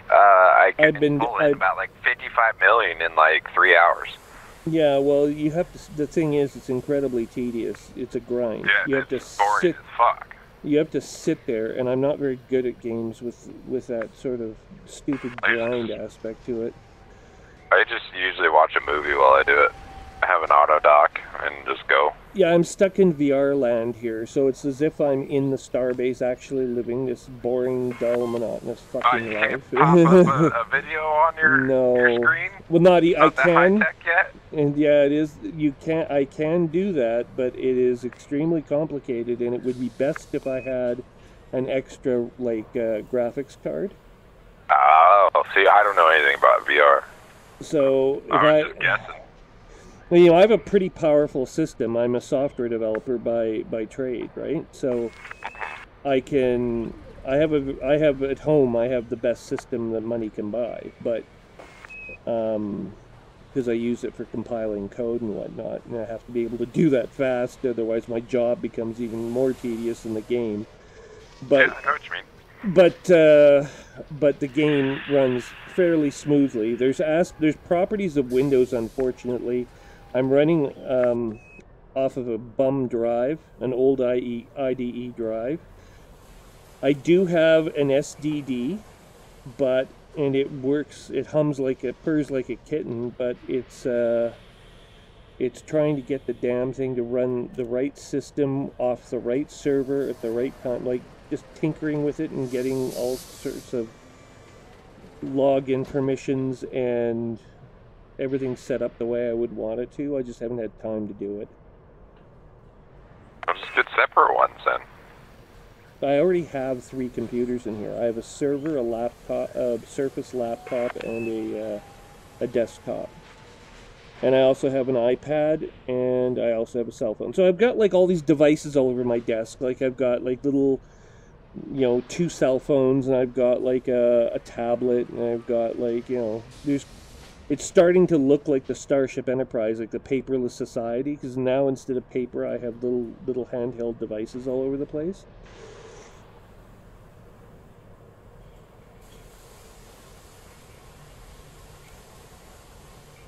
S9: I can pull in about like 55 million in like 3 hours.
S1: Yeah, well, you have to. The thing is, it's incredibly tedious. It's a grind.
S9: Yeah,
S1: you have to
S9: boring as fuck.
S1: You have to sit there, and I'm not very good at games with that sort of stupid grind aspect to it.
S9: I just usually watch a movie while I do it. I have an auto dock and just go.
S1: Yeah, I'm stuck in VR land here, so it's as if I'm in the starbase actually living this boring, dull, monotonous fucking life.
S9: Pop up a video on your screen?
S1: Well, not I
S9: that
S1: can.
S9: high-tech yet?
S1: And yeah, it is. I can do that, but it is extremely complicated, and it would be best if I had an extra graphics card.
S9: Oh, see, I don't know anything about VR.
S1: So if
S9: I was just guessing.
S1: Well, you know, I have a pretty powerful system. I'm a software developer by trade, right? So I have at home, I have the best system that money can buy, but because I use it for compiling code and whatnot, and I have to be able to do that fast, otherwise my job becomes even more tedious in the game. But
S9: yeah, I know what you mean.
S1: But the game runs fairly smoothly. There's properties of Windows, unfortunately. I'm running off of a bum drive, an old IDE drive. I do have an SDD, and it works. It purrs like a kitten, but it's trying to get the damn thing to run the right system off the right server at the right time, like just tinkering with it and getting all sorts of login permissions and everything set up the way I would want it to. I just haven't had time to do it.
S9: I'll just get separate ones then.
S1: I already have 3 computers in here. I have a server, a laptop, a Surface laptop, and a desktop. And I also have an iPad, and I also have a cell phone. So I've got like all these devices all over my desk. Like I've got like little, 2 cell phones, and I've got like a tablet, and I've got like, it's starting to look like the Starship Enterprise, like the paperless society, because now instead of paper, I have little handheld devices all over the place.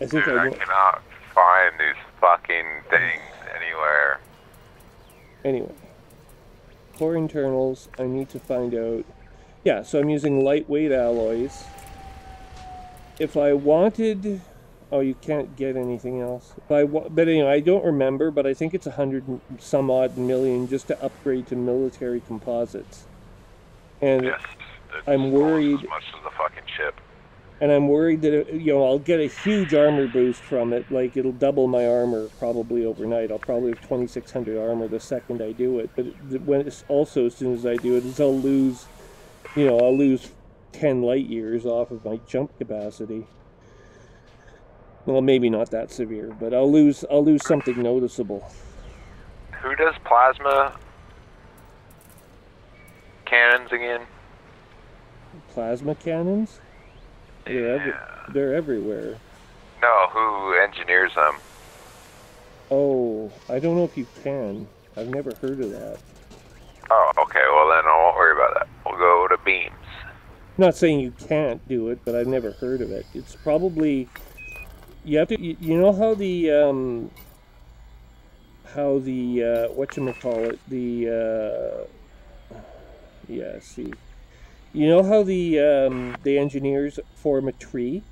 S1: I
S9: cannot find these fucking things anywhere.
S1: Anyway, core internals, I need to find out. Yeah, so I'm using lightweight alloys. If I wanted, oh, you can't get anything else. But anyway, I don't remember, but I think it's 100 some odd million just to upgrade to military composites. And
S9: yes,
S1: I'm worried.
S9: As much as the fucking ship.
S1: And I'm worried that, I'll get a huge armor boost from it. Like, it'll double my armor probably overnight. I'll probably have 2,600 armor the second I do it. But as soon as I do it, is I'll lose 10 light years off of my jump capacity. Well, maybe not that severe, but I'll lose something noticeable.
S9: Who does plasma cannons again?
S1: Plasma cannons? They're everywhere.
S9: No, who engineers them?
S1: Oh, I don't know if you can. I've never heard of that.
S9: Oh, okay, well then I won't worry about that. We'll go to beams.
S1: I'm not saying you can't do it, but I've never heard of it. It's probably... You have to... You know how the... whatchamacallit? Yeah, see... You know how the engineers form a tree,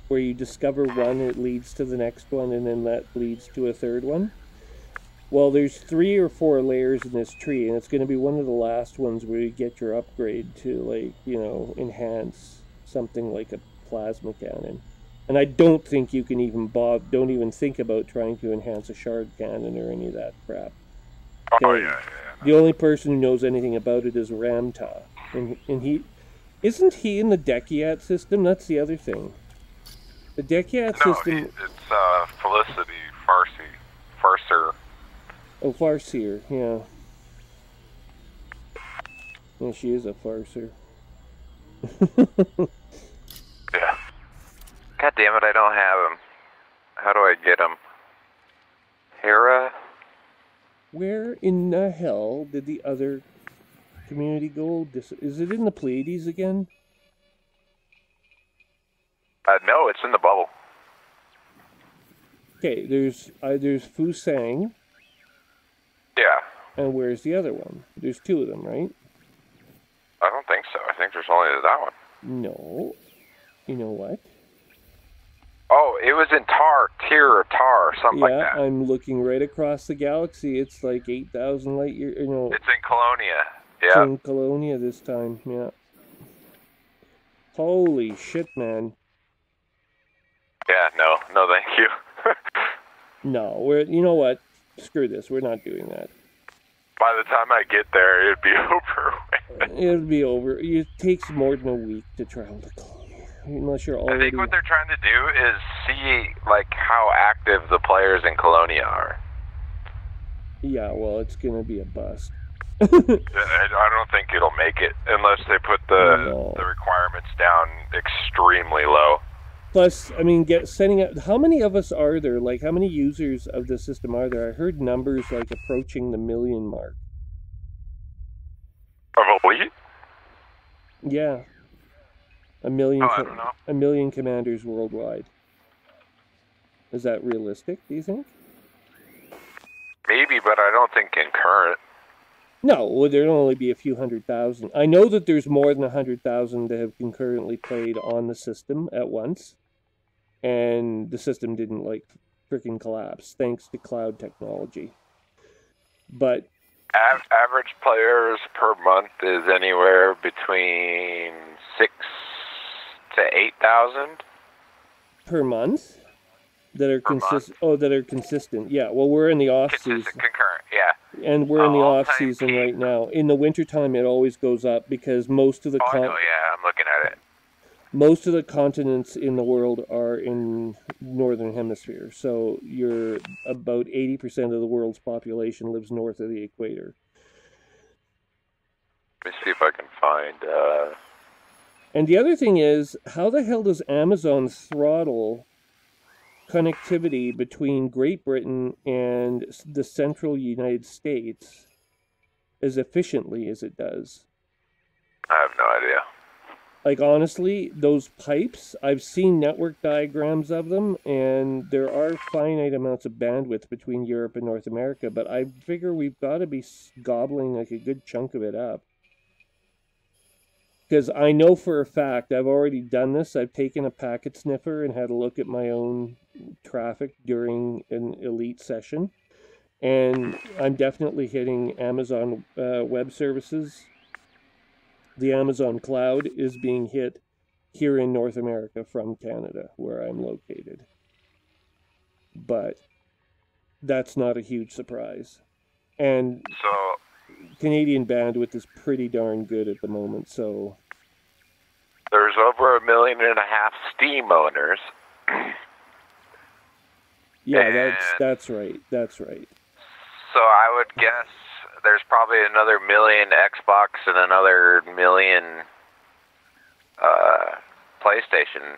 S1: where you discover one and it leads to the next one, and then that leads to a third one? Well, there's 3 or 4 layers in this tree, and it's going to be one of the last ones where you get your upgrade to, like, enhance something like a plasma cannon. And I don't think you can don't even think about trying to enhance a shard cannon or any of that crap.
S9: Oh, yeah.
S1: The only person who knows anything about it is Ramta. And isn't he in the Dekiat system? That's the other thing. The Dekiat system...
S9: it's Felicity Farser.
S1: Oh, Farseer, yeah. Yeah, she is a farser.
S9: Yeah. God damn it, I don't have him. How do I get him? Hera?
S1: Where in the hell did the other community go? Is it in the Pleiades again?
S9: No, it's in the bubble.
S1: Okay, there's Fusang.
S9: Yeah.
S1: And where's the other one? There's 2 of them, right?
S9: I don't think so. I think there's only that one.
S1: No. You know what?
S9: Oh, it was in Tar, something like that.
S1: Yeah, I'm looking right across the galaxy. It's like 8,000 light years.
S9: It's in Colonia. Yeah.
S1: It's in Colonia this time, yeah. Holy shit, man.
S9: Yeah, no, thank you.
S1: No, you know what? Screw this. We're not doing that.
S9: By the time I get there, it'd be over.
S1: It'll be over. It takes more than a week to travel to Colonia. unless you're
S9: I
S1: already...
S9: think what they're trying to do is see, like, how active the players in Colonia are.
S1: Yeah, well, it's going to be a bust.
S9: I don't think it'll make it unless they put the requirements down extremely low.
S1: Plus, I mean, setting up... How many of us are there? Like, how many users of the system are there? I heard numbers, like, approaching the 1 million mark.
S9: Of Elite?
S1: Yeah. 1 million,
S9: I don't know.
S1: 1 million commanders worldwide. Is that realistic, do you think?
S9: Maybe, but I don't think concurrent.
S1: No, well, there'll only be a few 100,000. I know that there's more than 100,000 that have concurrently played on the system at once. And the system didn't, like, freaking collapse, thanks to cloud technology. But...
S9: Average players per month is anywhere between 6 to 8,000
S1: per month that are consistent. Oh, that are consistent. Yeah. Well, we're in the off season.
S9: Concurrent, yeah.
S1: And we're in the off season right now. In the wintertime, it always goes up because most of the.
S9: I know. Yeah, I'm looking at it.
S1: Most of the continents in the world are in northern hemisphere, so you're about 80% of the world's population lives north of the equator.
S9: Let me see if I can find...
S1: And the other thing is, how the hell does Amazon throttle connectivity between Great Britain and the central United States as efficiently as it does?
S9: I have no idea.
S1: Like, honestly, those pipes, I've seen network diagrams of them, and there are finite amounts of bandwidth between Europe and North America, but I figure we've got to be gobbling, like, a good chunk of it up. Because I know for a fact, I've already done this, I've taken a packet sniffer and had a look at my own traffic during an Elite session, and I'm definitely hitting Amazon Web Services. The Amazon cloud is being hit here in North America from Canada, where I'm located. But that's not a huge surprise. And
S9: so
S1: Canadian bandwidth is pretty darn good at the moment, so...
S9: There's over 1.5 million Steam owners.
S1: Yeah, that's right. That's right.
S9: So I would guess there's probably another 1 million Xbox and another 1 million PlayStation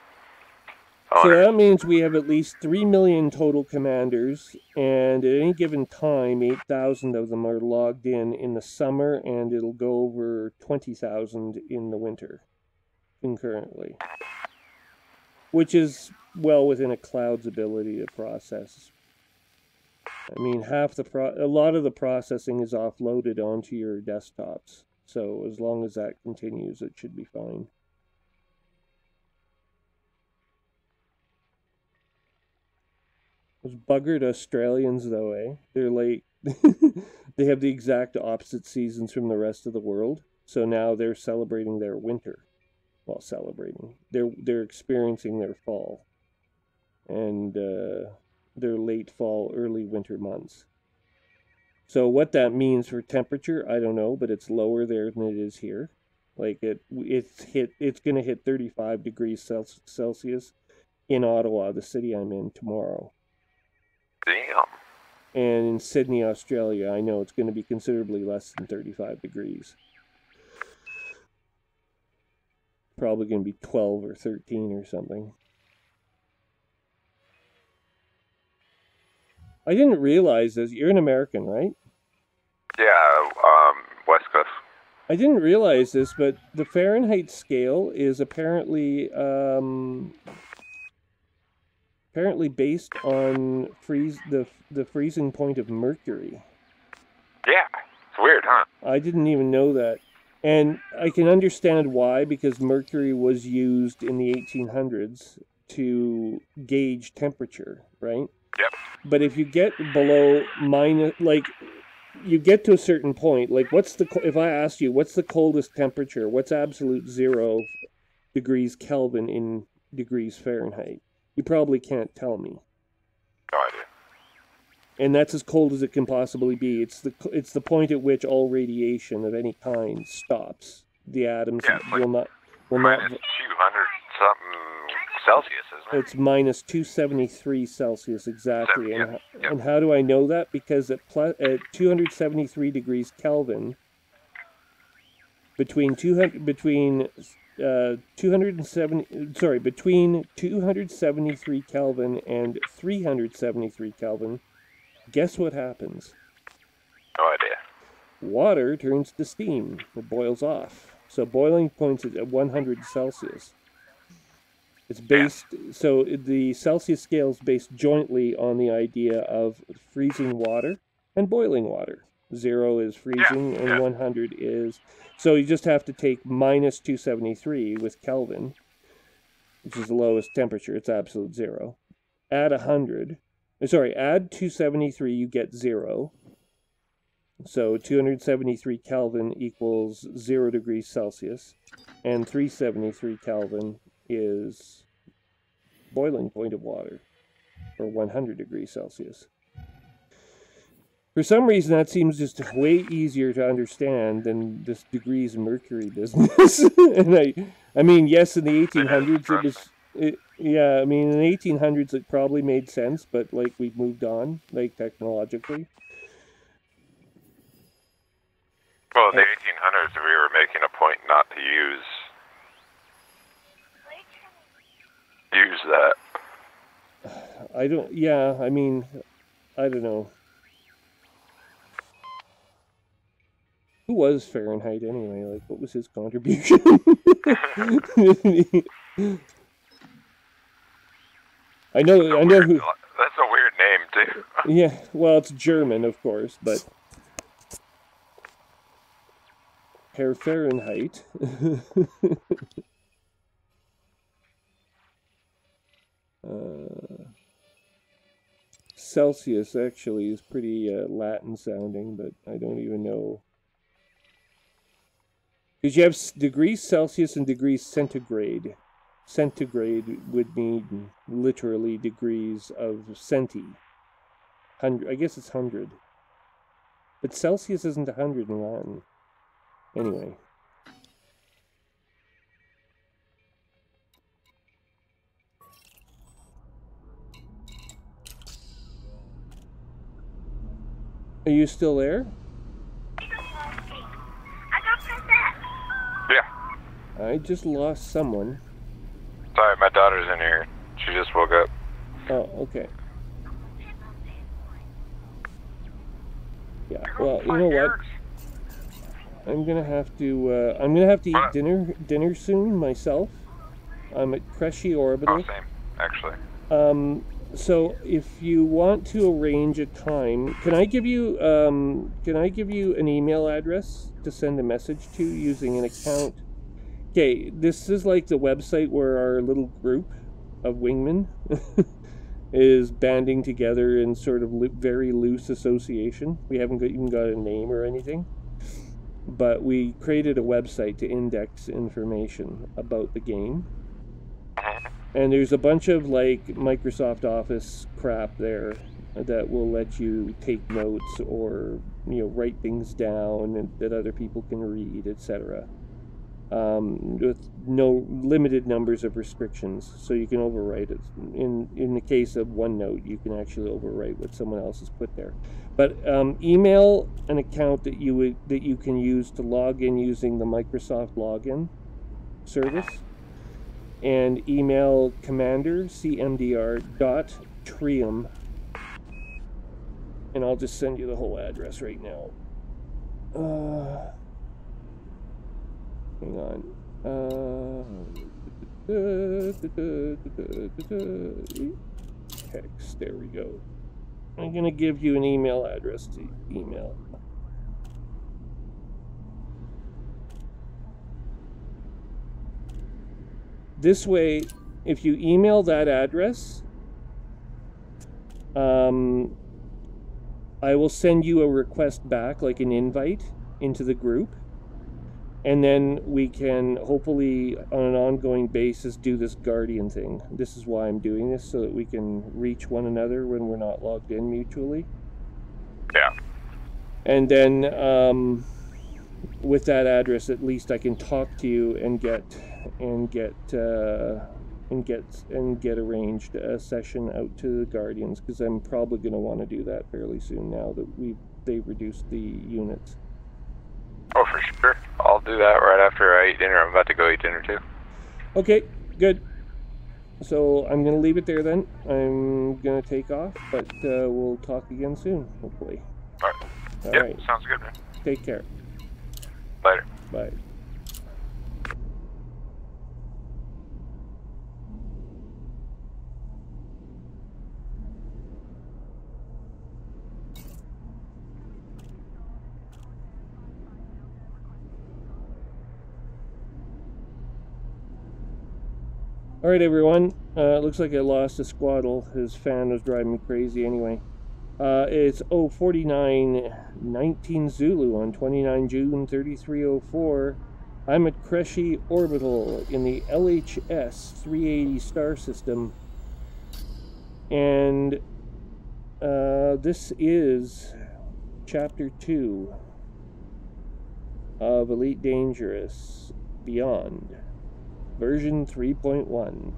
S9: owners.
S1: So that means we have at least 3 million total commanders, and at any given time, 8,000 of them are logged in the summer, and it'll go over 20,000 in the winter concurrently, which is well within a cloud's ability to process. I mean, a lot of the processing is offloaded onto your desktops, so as long as that continues, it should be fine. Those buggered Australians, though, eh? They're like, they have the exact opposite seasons from the rest of the world, so now they're celebrating their winter. Well, celebrating. They're experiencing their fall. And, their late fall, early winter months. So what that means for temperature, I don't know, but it's lower there than it is here. Like it's going to hit 35 degrees Celsius in Ottawa, the city I'm in, tomorrow.
S9: Damn.
S1: And in Sydney, Australia, I know it's going to be considerably less than 35 degrees. Probably going to be 12 or 13 or something. I didn't realize this. You're an American, right?
S9: Yeah, West Coast.
S1: I didn't realize this, but the Fahrenheit scale is apparently based on the freezing point of mercury.
S9: Yeah, it's weird, huh?
S1: I didn't even know that. And I can understand why, because mercury was used in the 1800s to gauge temperature, right?
S9: Yep.
S1: But if you get below minus, like, you get to a certain point, like, if I asked you, what's the coldest temperature? What's absolute 0 degrees Kelvin in degrees Fahrenheit? You probably can't tell me.
S9: No idea.
S1: And that's as cold as it can possibly be. It's the point at which all radiation of any kind stops. The atoms
S9: will not...
S1: Will
S9: minus
S1: not
S9: 200 something Celsius, isn't it?
S1: It's minus 273 Celsius exactly.
S9: Yep.
S1: And how do I know that? Because at 273 degrees Kelvin, between 273 Kelvin and 373 Kelvin, guess what happens?
S9: No idea.
S1: Water turns to steam. It boils off. So boiling point's at 100 Celsius. It's based, so the Celsius scale is based jointly on the idea of freezing water and boiling water. 0 is freezing and 100 is, so you just have to take minus 273 with Kelvin, which is the lowest temperature. It's absolute 0. Add 273, you get 0. So 273 Kelvin equals 0 degrees Celsius, and 373 Kelvin is boiling point of water, or 100 degrees Celsius. For some reason, that seems just way easier to understand than this degrees mercury business. And I mean, yes, in the 1800s, in the 1800s, it probably made sense, but like we've moved on, like technologically.
S9: Well, in the 1800s, we were making a point not to use that.
S1: I don't know. Who was Fahrenheit anyway? Like, what was his contribution? I know who.
S9: That's a weird name, too.
S1: Yeah, well, it's German, of course, but Herr Fahrenheit. Celsius actually is pretty Latin sounding, but I don't even know. Because you have degrees Celsius and degrees centigrade. Centigrade would mean literally degrees of centi. 100, I guess it's 100. But Celsius isn't 100 in Latin. Anyway. Are you still there?
S9: Yeah.
S1: I just lost someone.
S9: Sorry, my daughter's in here. She just woke up.
S1: Oh, okay. Yeah. Well, you know what? I'm gonna have to eat dinner soon myself. I'm at Cresci Orbital.
S9: Oh, same, actually.
S1: So if you want to arrange a time, can I give you an email address to send a message to using an account? Okay, this is like the website where our little group of wingmen is banding together in sort of very loose association. We haven't even got a name or anything, but we created a website to index information about the game. And there's a bunch of like Microsoft Office crap there that will let you take notes or write things down and that other people can read, etc. With no limited numbers of restrictions, so you can overwrite it. In the case of OneNote, you can actually overwrite what someone else has put there. But email an account that you can use to log in using the Microsoft login service. And email commander CMDR.Trium, and I'll just send you the whole address right now. Hang on. Text. There we go. I'm gonna give you an email address to email. This way, if you email that address, I will send you a request back, like an invite, into the group. And then we can, hopefully, on an ongoing basis, do this Guardian thing. This is why I'm doing this, so that we can reach one another when we're not logged in mutually.
S9: Yeah.
S1: And then, with that address, at least I can talk to you and get and get arranged a session out to the Guardians, because I'm probably going to want to do that fairly soon now that they've reduced the units.
S9: Oh, for sure. I'll do that right after I eat dinner. I'm about to go eat dinner too.
S1: Okay, good. So I'm going to leave it there then. I'm going to take off, but we'll talk again soon, hopefully.
S9: All right.
S1: All
S9: Yep,
S1: right.
S9: sounds good, man.
S1: Take care.
S9: Later.
S1: Bye. Alright everyone, looks like I lost a squaddle. His fan was driving me crazy anyway. It's 04919 Zulu on 29 June 3304. I'm at Kreshe Orbital in the LHS 380 star system. And this is Chapter 2 of Elite Dangerous Beyond. Version 3.1.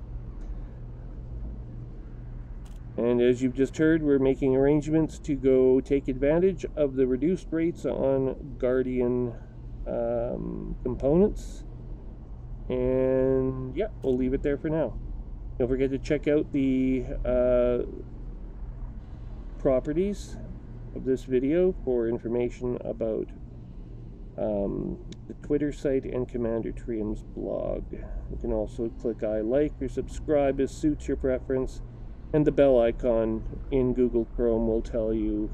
S1: And as you've just heard, we're making arrangements to go take advantage of the reduced rates on Guardian components. And yeah, we'll leave it there for now. Don't forget to check out the properties of this video for information about the Twitter site and Commander Trium's blog. You can also click I like or subscribe as suits your preference, and the bell icon in Google Chrome will tell you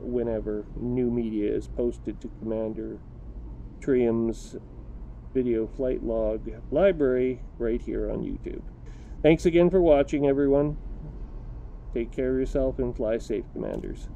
S1: whenever new media is posted to Commander Trium's video flight log library right here on YouTube. Thanks again for watching, everyone. Take care of yourself and fly safe, Commanders.